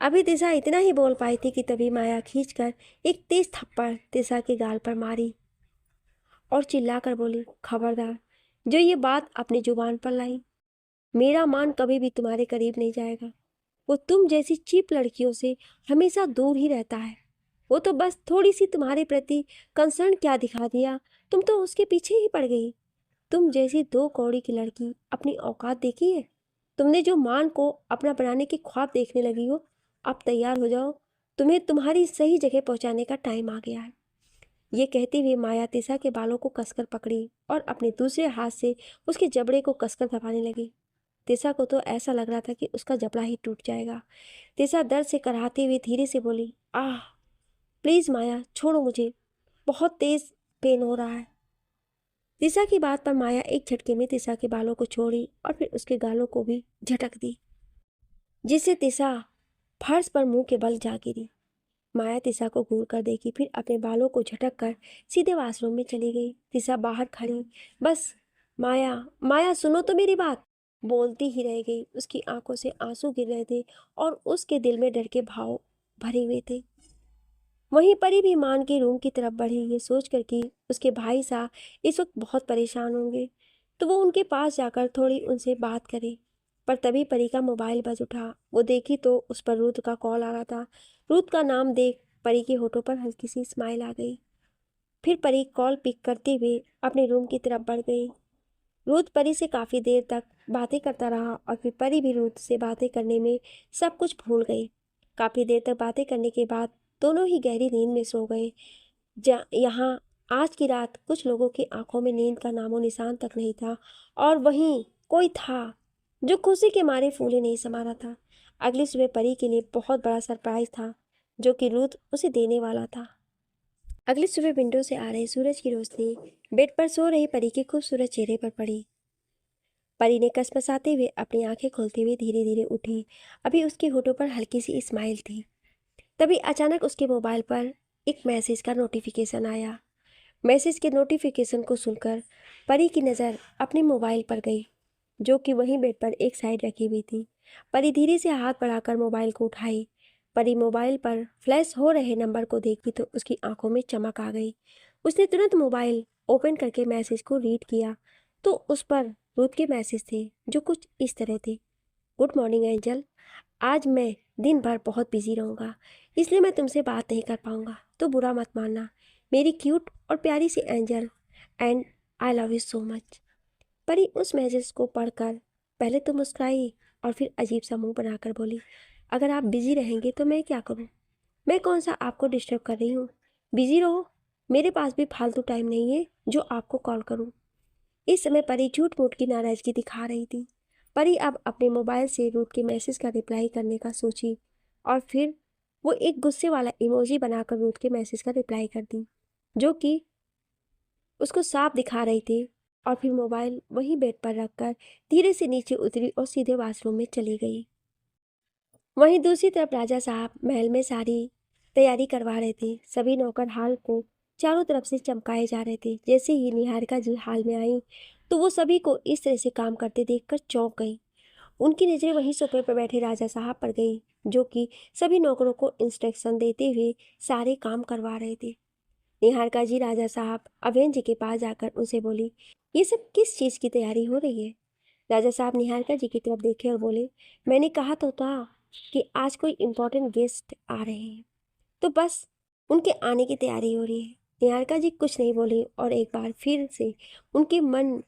अभी दिशा इतना ही बोल पाई थी कि तभी माया खींचकर एक तेज थप्पड़ दिशा के गाल पर मारी और चिल्लाकर बोली, खबरदार जो ये बात अपनी जुबान पर लाई, मेरा मान कभी भी तुम्हारे करीब नहीं जाएगा। वो तुम जैसी चीप लड़कियों से हमेशा दूर ही रहता है। वो तो बस थोड़ी सी तुम्हारे प्रति कंसर्न क्या दिखा दिया, तुम तो उसके पीछे ही पड़ गई। तुम जैसी दो कौड़ी की लड़की अपनी औकात देखी है? तुमने जो मान को अपना बनाने के ख्वाब देखने लगी हो, अब तैयार हो जाओ, तुम्हें तुम्हारी सही जगह पहुंचाने का टाइम आ गया है। ये कहती हुई माया तिशा के बालों को कसकर पकड़ी और अपने दूसरे हाथ से उसके जबड़े को कसकर दबाने लगी। तिशा को तो ऐसा लग रहा था कि उसका जबड़ा ही टूट जाएगा। तिशा दर्द से कराहती हुई धीरे से बोली, आह, प्लीज़ माया, छोड़ो मुझे, बहुत तेज पेन हो रहा है। तिशा की बात पर माया एक झटके में तिशा के बालों को छोड़ी और फिर उसके गालों को भी झटक दी, जिससे तिशा फर्श पर मुंह के बल जा गिरी। माया तिशा को घूर कर देखी, फिर अपने बालों को झटक कर सीधे वॉशरूम में चली गई। तिशा बाहर खड़ी, बस माया, माया सुनो तो मेरी बात, बोलती ही रह गई। उसकी आंखों से आंसू गिर रहे थे और उसके दिल में डर के भाव भरे हुए थे। वहीं परी भी मान के रूम की तरफ बढ़ी, ये सोच कर कि उसके भाई साहब इस वक्त बहुत परेशान होंगे, तो वो उनके पास जाकर थोड़ी उनसे बात करे। पर तभी परी का मोबाइल बज उठा। वो देखी तो उस पर रुत का कॉल आ रहा था। रुत का नाम देख परी के होठों पर हल्की सी स्माइल आ गई। फिर परी कॉल पिक करते हुए अपने रूम की तरफ बढ़ गई। रुत परी से काफ़ी देर तक बातें करता रहा और फिर परी भी रुत से बातें करने में सब कुछ भूल गई। काफ़ी देर तक बातें करने के बाद दोनों ही गहरी नींद में सो गए। यहाँ आज की रात कुछ लोगों की आंखों में नींद का नामो निशान तक नहीं था, और वहीं कोई था जो खुशी के मारे फूले नहीं समा रहा था। अगली सुबह परी के लिए बहुत बड़ा सरप्राइज था जो कि रुत उसे देने वाला था। अगली सुबह विंडो से आ रहे सूरज की रोशनी बेड पर सो रही परी के खूबसूरत चेहरे पर पड़ी। परी ने कसमसाते हुए अपनी आंखें खोलते हुए धीरे धीरे उठी। अभी उसके होठों पर हल्की सी स्माइल थी। तभी अचानक उसके मोबाइल पर एक मैसेज का नोटिफिकेशन आया। मैसेज के नोटिफिकेशन को सुनकर परी की नज़र अपने मोबाइल पर गई, जो कि वहीं बेड पर एक साइड रखी हुई थी। परी धीरे से हाथ बढ़ाकर मोबाइल को उठाई। परी मोबाइल पर फ्लैश हो रहे नंबर को देखी तो उसकी आंखों में चमक आ गई। उसने तुरंत मोबाइल ओपन करके मैसेज को रीड किया तो उस पर रुत के मैसेज थे जो कुछ इस तरह थे। गुड मॉर्निंग एंजल, आज मैं दिन भर बहुत बिजी रहूँगा, इसलिए मैं तुमसे बात नहीं कर पाऊँगा, तो बुरा मत मानना। मेरी क्यूट और प्यारी सी angel, and I love you so much. Pari उस मैसेज को पढ़कर पहले तो मुस्कुराई और फिर अजीब सा मुंह बनाकर बोली, अगर आप बिजी रहेंगे तो मैं क्या करूं? मैं कौन सा आपको डिस्टर्ब कर रही हूँ? बिजी रहो, मेरे पास भी फालतू टाइम नहीं है जो आपको कॉल करूं। इस समय परी झूठ मूठ की नाराजगी दिखा रही थी। परी अब अपने मोबाइल से रूट के मैसेज का रिप्लाई करने का सोची और फिर वो एक गुस्से वाला इमोजी बनाकर रूट के मैसेज का रिप्लाई कर दी, जो कि उसको साफ दिखा रही थी। और फिर मोबाइल वहीं बेड पर रखकर धीरे से नीचे उतरी और सीधे वॉशरूम में चली गई। वहीं दूसरी तरफ राजा साहब महल में सारी तैयारी करवा रहे थे। सभी नौकर हाल को चारों तरफ से चमकाए जा रहे थे। जैसे ही निहारिका जी हाल में आई तो वो सभी को इस तरह से काम करते देखकर चौंक गई। उनकी नज़रें वहीं सोफे पर बैठे राजा साहब पर गई, जो कि सभी नौकरों को इंस्ट्रक्शन देते हुए सारे काम करवा रहे थे। निहारिका जी राजा साहब अभेन जी के पास जाकर उनसे बोली, ये सब किस चीज़ की तैयारी हो रही है? राजा साहब निहारिका जी की तरफ देखे और बोले, मैंने कहा तो था कि आज कोई इम्पोर्टेंट गेस्ट आ रहे हैं, तो बस उनके आने की तैयारी हो रही है। निहारिका जी कुछ नहीं बोली और एक बार फिर से उनके मन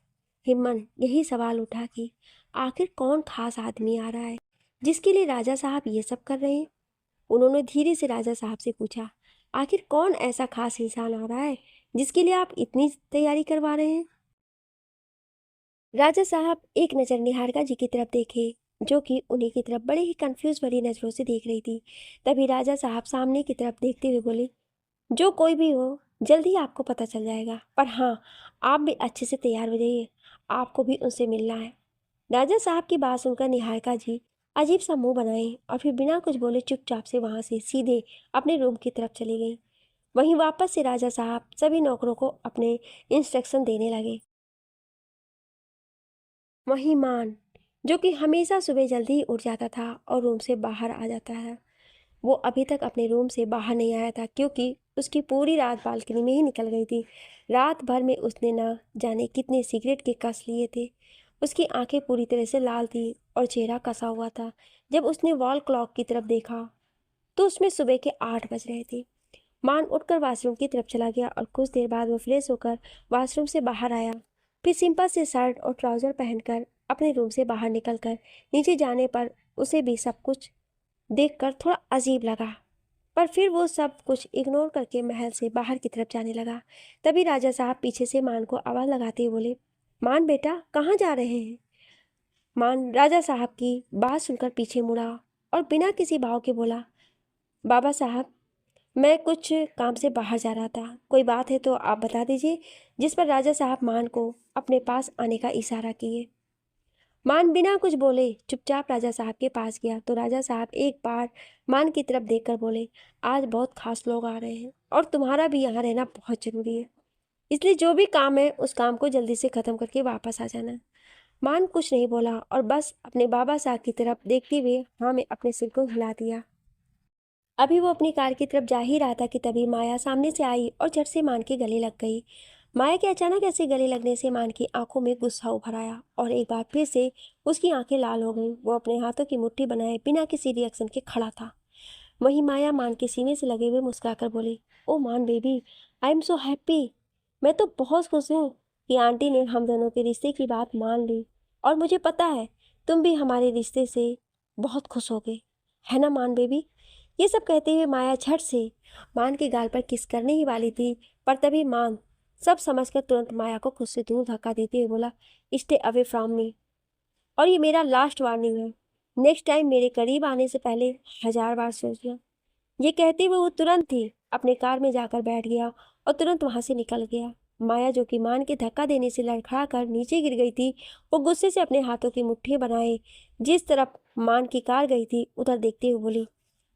हिमन यही सवाल उठा कि आखिर कौन खास आदमी आ रहा है जिसके लिए राजा साहब ये सब कर रहे हैं। उन्होंने धीरे से राजा साहब से पूछा, आखिर कौन ऐसा खास इंसान आ रहा है जिसके लिए आप इतनी तैयारी करवा रहे हैं? राजा साहब एक नज़र निहारिका जी की तरफ देखे, जो कि उन्हीं की तरफ बड़े ही कंफ्यूज भरी नज़रों से देख रही थी। तभी राजा साहब सामने की तरफ देखते हुए बोले, जो कोई भी हो जल्दी आपको पता चल जाएगा, पर हाँ, आप भी अच्छे से तैयार हो जाइए, आपको भी उनसे मिलना है। राजा साहब की बात सुनकर निहारिका जी अजीब सा मुंह बनाए और फिर बिना कुछ बोले चुपचाप से वहां से सीधे अपने रूम की तरफ चली गई। वहीं वापस से राजा साहब सभी नौकरों को अपने इंस्ट्रक्शन देने लगे। वहीं मान, जो कि हमेशा सुबह जल्दी ही उठ जाता था और रूम से बाहर आ जाता है, वो अभी तक अपने रूम से बाहर नहीं आया था क्योंकि उसकी पूरी रात बालकनी में ही निकल गई थी। रात भर में उसने ना जाने कितने सिगरेट के कस लिए थे। उसकी आंखें पूरी तरह से लाल थी और चेहरा कसा हुआ था। जब उसने वॉल क्लॉक की तरफ देखा तो उसमें सुबह के 8 बज रहे थे। मान उठकर वॉशरूम की तरफ चला गया और कुछ देर बाद वो फ्रेश होकर वॉशरूम से बाहर आया। फिर सिंपल से शर्ट और ट्राउज़र पहनकर अपने रूम से बाहर निकलकर नीचे जाने पर उसे भी सब कुछ देखकर थोड़ा अजीब लगा, पर फिर वो सब कुछ इग्नोर करके महल से बाहर की तरफ जाने लगा। तभी राजा साहब पीछे से मान को आवाज़ लगाते हुए बोले, मान बेटा कहाँ जा रहे हैं? मान राजा साहब की बात सुनकर पीछे मुड़ा और बिना किसी भाव के बोला, बाबा साहब, मैं कुछ काम से बाहर जा रहा था, कोई बात है तो आप बता दीजिए। जिस पर राजा साहब मान को अपने पास आने का इशारा किए। मान बिना कुछ बोले चुपचाप राजा साहब के पास गया तो राजा साहब एक बार मान की तरफ देखकर बोले, आज बहुत खास लोग आ रहे हैं और तुम्हारा भी यहाँ रहना बहुत ज़रूरी है, इसलिए जो भी काम है उस काम को जल्दी से ख़त्म करके वापस आ जाना। मान कुछ नहीं बोला और बस अपने बाबा साहब की तरफ देखते हुए हाँ में अपने सिर को हिला दिया। अभी वो अपनी कार की तरफ जा ही रहा था कि तभी माया सामने से आई और झट से मान के गले लग गई। माया के अचानक ऐसे गले लगने से मान की आंखों में गुस्सा उभर आया और एक बार फिर से उसकी आंखें लाल हो गईं। वो अपने हाथों की मुट्ठी बनाए बिना किसी रिएक्शन के खड़ा था। वहीं माया मान के सीने से लगे हुए मुस्कुराकर बोली, ओ मान baby, I am so happy. मैं तो बहुत खुश हूँ कि आंटी ने हम दोनों के रिश्ते की बात मान ली, और मुझे पता है तुम भी हमारे रिश्ते से बहुत खुश होगे, है ना मान बेबी। ये सब कहते हुए माया झट से मान के गाल पर किस करने ही वाली थी, पर तभी मान सब समझकर तुरंत माया को खुद से दूर धक्का देते हुए बोला, स्टे अवे फ्रॉम मी, और ये मेरा लास्ट वार्निंग है। नेक्स्ट टाइम मेरे करीब आने से पहले 1000 बार सोचना। ये कहते हुए वो तुरंत ही अपने कार में जाकर बैठ गया और तुरंत वहां से निकल गया। माया, जो कि मान के धक्का देने से लड़खड़ा कर नीचे गिर गई थी, वो गुस्से से अपने हाथों की मुट्ठी बनाए जिस तरफ मान की कार गई थी उधर देखते हुए बोली,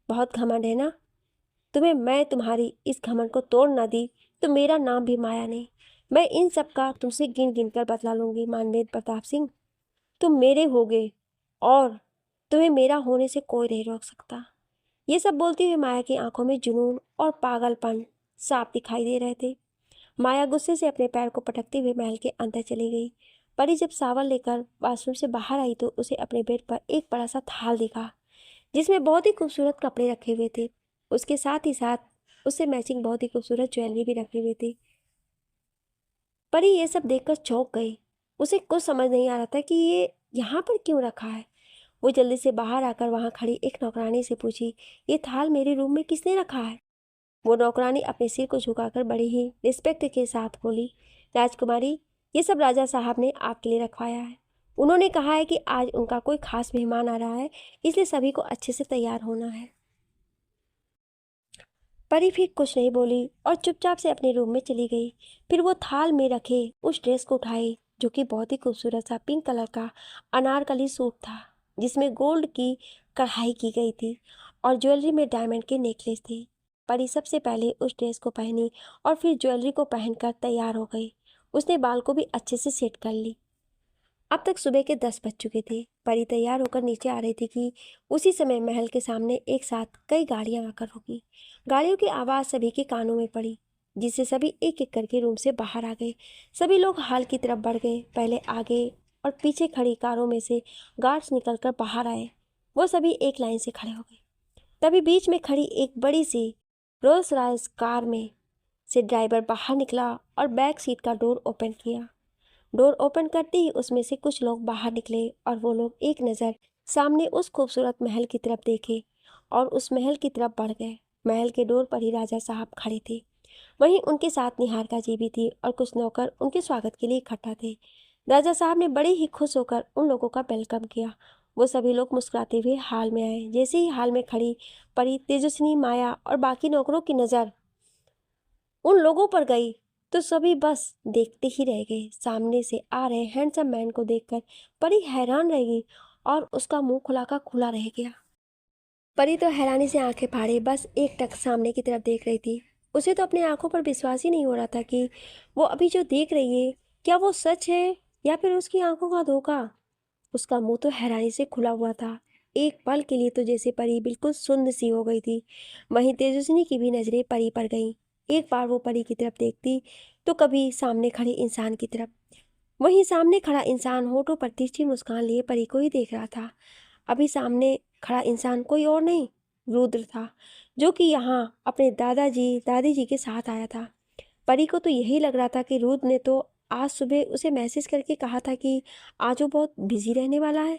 बहुत घमंड है ना तुम्हें। मैं तुम्हारी इस घमंड को तोड़ ना दी तो मेरा नाम भी माया नहीं। मैं इन सब का तुमसे गिन गिन कर बदला लूंगी मानवेंद्र प्रताप सिंह। तुम मेरे होगे और तुम्हें मेरा होने से कोई नहीं रोक सकता। ये सब बोलती हुई माया की आंखों में जुनून और पागलपन साफ दिखाई दे रहे थे। माया गुस्से से अपने पैर को पटकते हुए महल के अंदर चली गई। परी जब सावन लेकर बाथरूम से बाहर आई तो उसे अपने बेड पर एक बड़ा सा थाल दिखा जिसमें बहुत ही खूबसूरत कपड़े रखे हुए थे। उसके साथ ही साथ उससे मैचिंग बहुत ही खूबसूरत ज्वेलरी भी रखी हुई थी। परी ये सब देखकर चौंक गई। उसे कुछ समझ नहीं आ रहा था कि ये यहाँ पर क्यों रखा है। वो जल्दी से बाहर आकर वहां खड़ी एक नौकरानी से पूछी, ये थाल मेरे रूम में किसने रखा है। वो नौकरानी अपने सिर को झुकाकर बड़ी ही रिस्पेक्ट के साथ बोली, राजकुमारी, ये सब राजा साहब ने आपके लिए रखवाया है। उन्होंने कहा है कि आज उनका कोई खास मेहमान आ रहा है, इसलिए सभी को अच्छे से तैयार होना है। परी फिर कुछ नहीं बोली और चुपचाप से अपने रूम में चली गई। फिर वो थाल में रखे उस ड्रेस को उठाई जो कि बहुत ही खूबसूरत सा पिंक कलर का अनारकली सूट था जिसमें गोल्ड की कढ़ाई की गई थी और ज्वेलरी में डायमंड के नेकलेस थे। परी सबसे पहले उस ड्रेस को पहनी और फिर ज्वेलरी को पहनकर तैयार हो गई। उसने बाल को भी अच्छे से सेट कर ली। अब तक सुबह के 10 बज चुके थे। परी तैयार होकर नीचे आ रही थी कि उसी समय महल के सामने एक साथ कई गाड़ियां आकर रुकी। गाड़ियों की आवाज़ सभी के कानों में पड़ी, जिससे सभी एक एक करके रूम से बाहर आ गए। सभी लोग हॉल की तरफ बढ़ गए। पहले आगे और पीछे खड़ी कारों में से गार्ड्स निकलकर बाहर आए। वो सभी एक लाइन से खड़े हो गए। तभी बीच में खड़ी एक बड़ी सी रोल्स रॉयस कार में से ड्राइवर बाहर निकला और बैक सीट का डोर ओपन किया। डोर ओपन करते ही उसमें से कुछ लोग बाहर निकले और वो लोग एक नज़र सामने उस खूबसूरत महल की तरफ देखे और उस महल की तरफ बढ़ गए। महल के डोर पर ही राजा साहब खड़े थे। वहीं उनके साथ निहारिका जी भी थी और कुछ नौकर उनके स्वागत के लिए इकट्ठा थे। राजा साहब ने बड़े ही खुश होकर उन लोगों का वेलकम किया। वो सभी लोग मुस्कुराते हुए हाल में आए। जैसे ही हाल में खड़ी परी, तेजस्विनी, माया और बाकी नौकरों की नज़र उन लोगों पर गई तो सभी बस देखते ही रह गए। सामने से आ रहे हैंडसम मैन को देखकर परी हैरान रह गई और उसका मुंह खुला का खुला रह गया। परी तो हैरानी से आंखें फाड़े बस एक टक सामने की तरफ देख रही थी। उसे तो अपनी आंखों पर विश्वास ही नहीं हो रहा था कि वो अभी जो देख रही है क्या वो सच है या फिर उसकी आंखों का धोखा। उसका मुंह तो हैरानी से खुला हुआ था। एक पल के लिए तो जैसे परी बिल्कुल सुन्न सी हो गई थी। वहीं तेजस्विनी की भी नजरें परी पर गईं। एक बार वो परी की तरफ देखती तो कभी सामने खड़े इंसान की तरफ। वहीं सामने खड़ा इंसान होठों पर तिरछी मुस्कान लिए परी को ही देख रहा था। अभी सामने खड़ा इंसान कोई और नहीं, रुद्र था, जो कि यहाँ अपने दादाजी दादी जी के साथ आया था। परी को तो यही लग रहा था कि रुद्र ने तो आज सुबह उसे मैसेज करके कहा था कि आज वो बहुत बिजी रहने वाला है,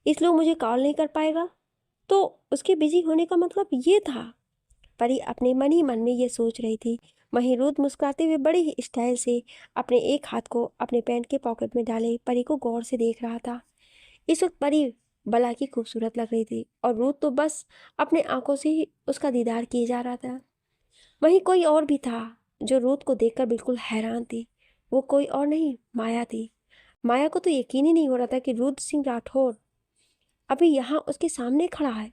इसलिए वो मुझे कॉल नहीं कर पाएगा। तो उसके बिजी होने का मतलब ये था। परी अपने मन ही मन में ये सोच रही थी। वहीं रुद्र मुस्कुराते हुए बड़ी ही स्टाइल से अपने एक हाथ को अपने पैंट के पॉकेट में डाले परी को गौर से देख रहा था। इस वक्त परी भला की खूबसूरत लग रही थी और रुद्र तो बस अपने आंखों से ही उसका दीदार किए जा रहा था। वहीं कोई और भी था जो रुद्र को देखकर बिल्कुल हैरान थी। वो कोई और नहीं, माया थी। माया को तो यकीन ही नहीं हो रहा था कि रुद्र सिंह राठौर अभी यहाँ उसके सामने खड़ा है।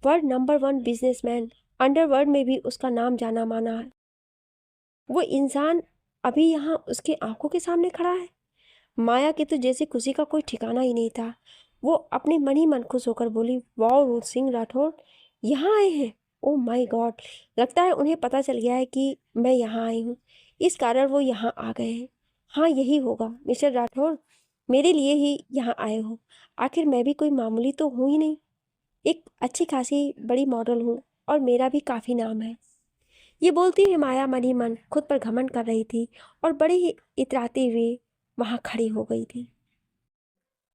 वर्ल्ड नंबर 1 बिजनेसमैन, अंडरवर्ल्ड में भी उसका नाम जाना माना है। वो इंसान अभी यहाँ उसके आंखों के सामने खड़ा है। माया की तो जैसे खुशी का कोई ठिकाना ही नहीं था। वो अपने मन ही मन खुश होकर बोली, वाह रुद्र सिंह राठौर यहाँ आए हैं। ओह माय गॉड, लगता है उन्हें पता चल गया है कि मैं यहाँ आई हूँ, इस कारण वो यहाँ आ गए हैं। हाँ, यही होगा मिस्टर राठौर, मेरे लिए ही यहाँ आए हो। आखिर मैं भी कोई मामूली तो हूँ ही नहीं, एक अच्छी खासी बड़ी मॉडल हूँ और मेरा भी काफ़ी नाम है। ये बोलती हुई माया मन ही मन खुद पर घमंड कर रही थी और बड़े ही इतराते हुए वहाँ खड़ी हो गई थी।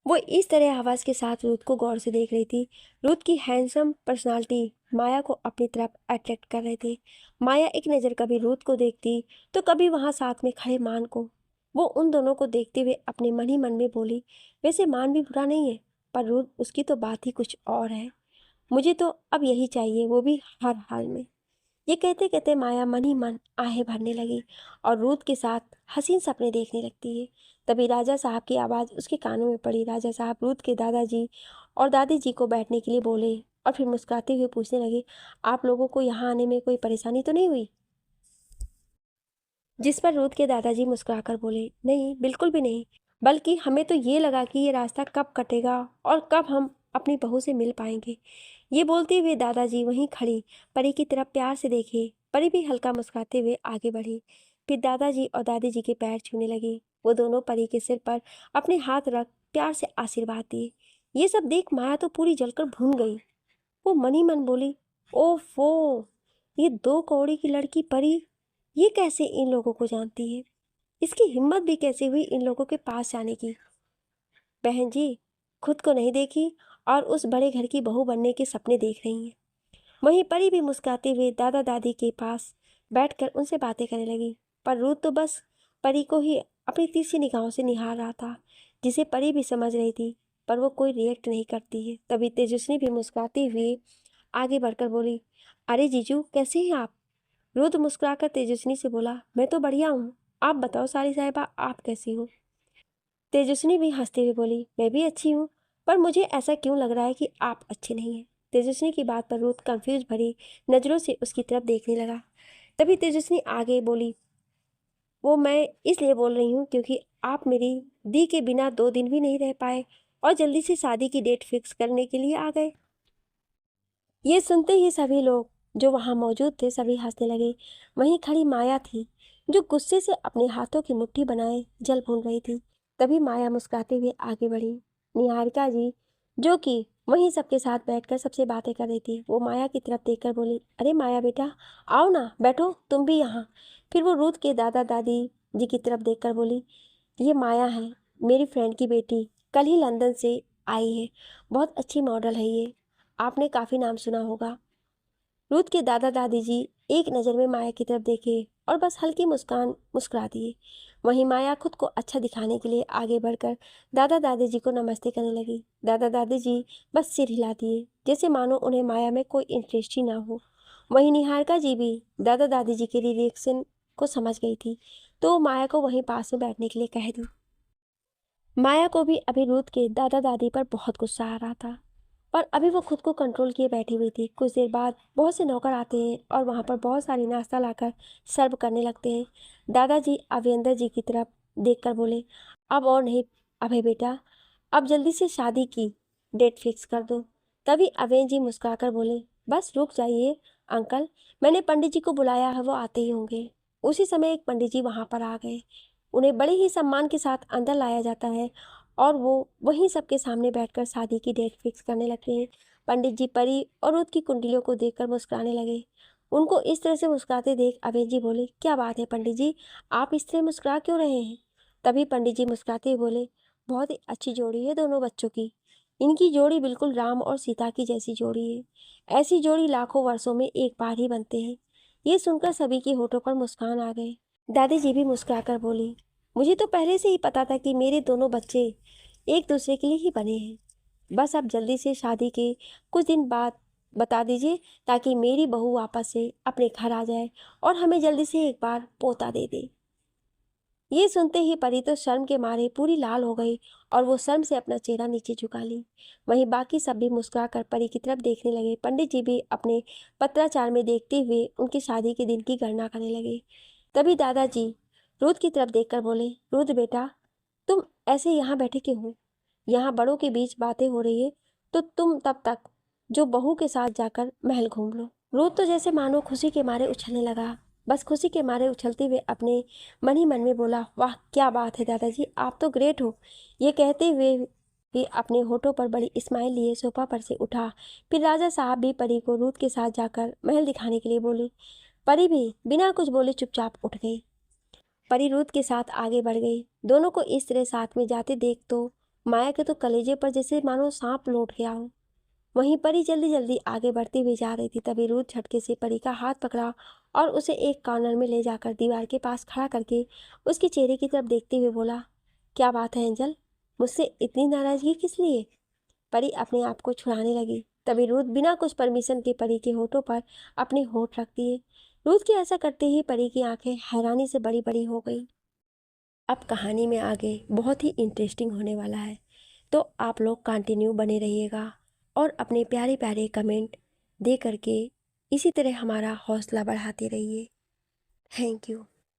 वो इस तरह आवाज़ के साथ रूथ को गौर से देख रही थी। रूथ की हैंडसम पर्सनालिटी माया को अपनी तरफ अट्रैक्ट कर रहे थे। माया एक नज़र कभी रूथ को देखती तो कभी वहाँ साथ में खड़े मान को। वो उन दोनों को देखते हुए अपने मन ही मन में बोली, वैसे मान भी बुरा नहीं है, पर रूथ उसकी तो बात ही कुछ और है। मुझे तो अब यही चाहिए, वो भी हर हाल में। ये कहते कहते माया मन ही मन आहें भरने लगी और रूथ के साथ हसीन सपने देखने लगती है। तभी राजा साहब की आवाज़ उसके कानों में पड़ी। राजा साहब रूथ के दादाजी और दादी जी को बैठने के लिए बोले और फिर मुस्कुराते हुए पूछने लगे, आप लोगों को यहाँ आने में कोई परेशानी तो नहीं हुई? जिस पर रूथ के दादाजी मुस्कुराकर बोले, नहीं बिल्कुल भी नहीं, बल्कि हमें तो ये लगा कि ये रास्ता कब कटेगा और कब हम अपनी बहू से मिल पाएंगे। ये बोलते हुए दादाजी वहीं खड़ी परी की तरफ प्यार से देखे। परी भी हल्का मुस्कुराते हुए आगे बढ़ी। फिर दादाजी और दादी जी के पैर छूने लगी। वो दोनों परी के सिर पर अपने हाथ रख प्यार से आशीर्वाद दिए। ये सब देख माया तो पूरी जलकर भून गई। वो मन ही मन बोली, ओफो, ये 2 कौड़ी की लड़की परी, ये कैसे इन लोगों को जानती है? इसकी हिम्मत भी कैसे हुई इन लोगों के पास जाने की? बहन जी, खुद को नहीं देखी और उस बड़े घर की बहू बनने के सपने देख रही हैं। वहीं परी भी मुस्कुराते हुए दादा दादी के पास बैठकर उनसे बातें करने लगी। पर रूथ तो बस परी को ही अपनी तीसरी निगाहों से निहार रहा था, जिसे परी भी समझ रही थी, पर वो कोई रिएक्ट नहीं करती है। तभी तेजस्विनी भी मुस्कुराते हुए आगे बढ़कर बोली, अरे जीजू कैसे हैं आप? रुद्र मुस्कुराकर तेजस्विनी से बोला, मैं तो बढ़िया हूँ, आप बताओ सारी साहिबा, आप कैसी हो? तेजस्विनी भी हंसते हुए बोली, मैं भी अच्छी हूँ, पर मुझे ऐसा क्यों लग रहा है कि आप अच्छे नहीं हैं? तेजस्विनी की बात पर रुद्र कंफ्यूज भरी नज़रों से उसकी तरफ देखने लगा। तभी तेजस्विनी आगे बोली, वो मैं इसलिए बोल रही हूँ क्योंकि आप मेरी दी के बिना 2 दिन भी नहीं रह पाए और जल्दी से शादी की डेट फिक्स करने के लिए आ गए। ये सुनते ही सभी लोग जो वहां मौजूद थे सभी हंसने लगे। वहीं खड़ी माया थी जो गुस्से से अपने हाथों की मुट्ठी बनाए जल भून रही थी। तभी माया मुस्कुराते हुए आगे बढ़ी। निहारिका जी जो कि वहीं सबके साथ बैठकर सबसे बातें कर रही थी, वो माया की तरफ देखकर बोली, अरे माया बेटा, आओ ना बैठो तुम भी यहाँ। फिर वो रूथ के दादा दादी जी की तरफ देखकर बोली, ये माया है, मेरी फ्रेंड की बेटी, कल ही लंदन से आई है, बहुत अच्छी मॉडल है ये, आपने काफ़ी नाम सुना होगा। रूथ के दादा दादी जी एक नज़र में माया की तरफ देखे और बस हल्की मुस्कान मुस्कुरा दिए। वहीं माया खुद को अच्छा दिखाने के लिए आगे बढ़कर दादा दादी जी को नमस्ते करने लगी। दादा दादी जी बस सिर हिला दिए, जैसे मानो उन्हें माया में कोई इंटरेस्ट ही ना हो। वहीं निहारिका जी भी दादा दादी जी के रिएक्शन को समझ गई थी, तो माया को वहीं पास में बैठने के लिए कह दी। माया को भी अभी रूथ के दादा दादी पर बहुत गुस्सा आ रहा था, पर अभी वो खुद को कंट्रोल किए बैठी हुई थी। कुछ देर बाद बहुत से नौकर आते हैं और वहाँ पर बहुत सारी नाश्ता लाकर सर्व करने लगते हैं। दादाजी अविंदर जी की तरफ देखकर बोले, अब और नहीं अभय बेटा, अब जल्दी से शादी की डेट फिक्स कर दो। तभी अवेन जी मुस्कुराकर बोले, बस रुक जाइए अंकल, मैंने पंडित जी को बुलाया है, वो आते ही होंगे। उसी समय एक पंडित जी वहाँ पर आ गए। उन्हें बड़े ही सम्मान के साथ अंदर लाया जाता है और वो वहीं सबके सामने बैठकर शादी की डेट फिक्स करने लगते हैं। पंडित जी परी और रुद की कुंडलियों को देखकर मुस्कुराने लगे। उनको इस तरह से मुस्कुराते देख अभय जी बोले, क्या बात है पंडित जी, आप इस तरह मुस्कुरा क्यों रहे हैं? तभी पंडित जी मुस्कुराते हुए बोले, बहुत ही अच्छी जोड़ी है दोनों बच्चों की, इनकी जोड़ी बिल्कुल राम और सीता की जैसी जोड़ी है। ऐसी जोड़ी लाखों वर्षों में एक बार ही बनते हैं। ये सुनकर सभी के होठों पर मुस्कान आ गए। दादी जी भी मुस्कुराकर बोली, मुझे तो पहले से ही पता था कि मेरे दोनों बच्चे एक दूसरे के लिए ही बने हैं। बस अब जल्दी से शादी के कुछ दिन बाद बता दीजिए, ताकि मेरी बहू वापस से अपने घर आ जाए और हमें जल्दी से एक बार पोता दे दे। ये सुनते ही परी तो शर्म के मारे पूरी लाल हो गई और वो शर्म से अपना चेहरा नीचे झुका ली। वहीं बाकी सब भी मुस्कुरा कर परी की तरफ देखने लगे। पंडित जी भी अपने पत्राचार में देखते हुए उनकी शादी के दिन की गणना करने लगे। तभी दादाजी रुद की तरफ देखकर बोले, रुद बेटा, तुम ऐसे यहाँ बैठे क्यों हो? यहाँ बड़ों के बीच बातें हो रही है, तो तुम तब तक जो बहू के साथ जाकर महल घूम लो। रूथ तो जैसे मानो खुशी के मारे उछलने लगा। बस खुशी के मारे उछलते हुए अपने मन ही मन में बोला, वाह क्या बात है दादाजी, आप तो ग्रेट हो। ये कहते हुए भी अपने होठों पर बड़ी स्माइल लिए सोफा पर से उठा। फिर राजा साहब भी परी को रूथ के साथ जाकर महल दिखाने के लिए बोले। परी भी बिना कुछ बोले चुपचाप उठ गई। परी रूथ के साथ आगे बढ़ गई। दोनों को इस तरह साथ में जाते देख तो माया के तो कलेजे पर जैसे मानो सांप लौट गया हो। वहीं परी जल्दी जल्दी आगे बढ़ती हुई जा रही थी। तभी रूथ झटके से परी का हाथ पकड़ा और उसे एक कॉर्नर में ले जाकर दीवार के पास खड़ा करके उसके चेहरे की तरफ देखते हुए बोला, क्या बात है एंजल, मुझसे इतनी नाराजगी किस लिए? परी अपने आप को छुड़ाने लगी। तभी रूथ बिना कुछ परमिशन के परी के होठों पर अपने होठ रख दिए। रूथ के ऐसा करते ही परी की आंखें हैरानी से बड़ी बड़ी हो गई। अब कहानी में आगे बहुत ही इंटरेस्टिंग होने वाला है, तो आप लोग कंटिन्यू बने रहिएगा और अपने प्यारे प्यारे कमेंट दे करके इसी तरह हमारा हौसला बढ़ाते रहिए। Thank you.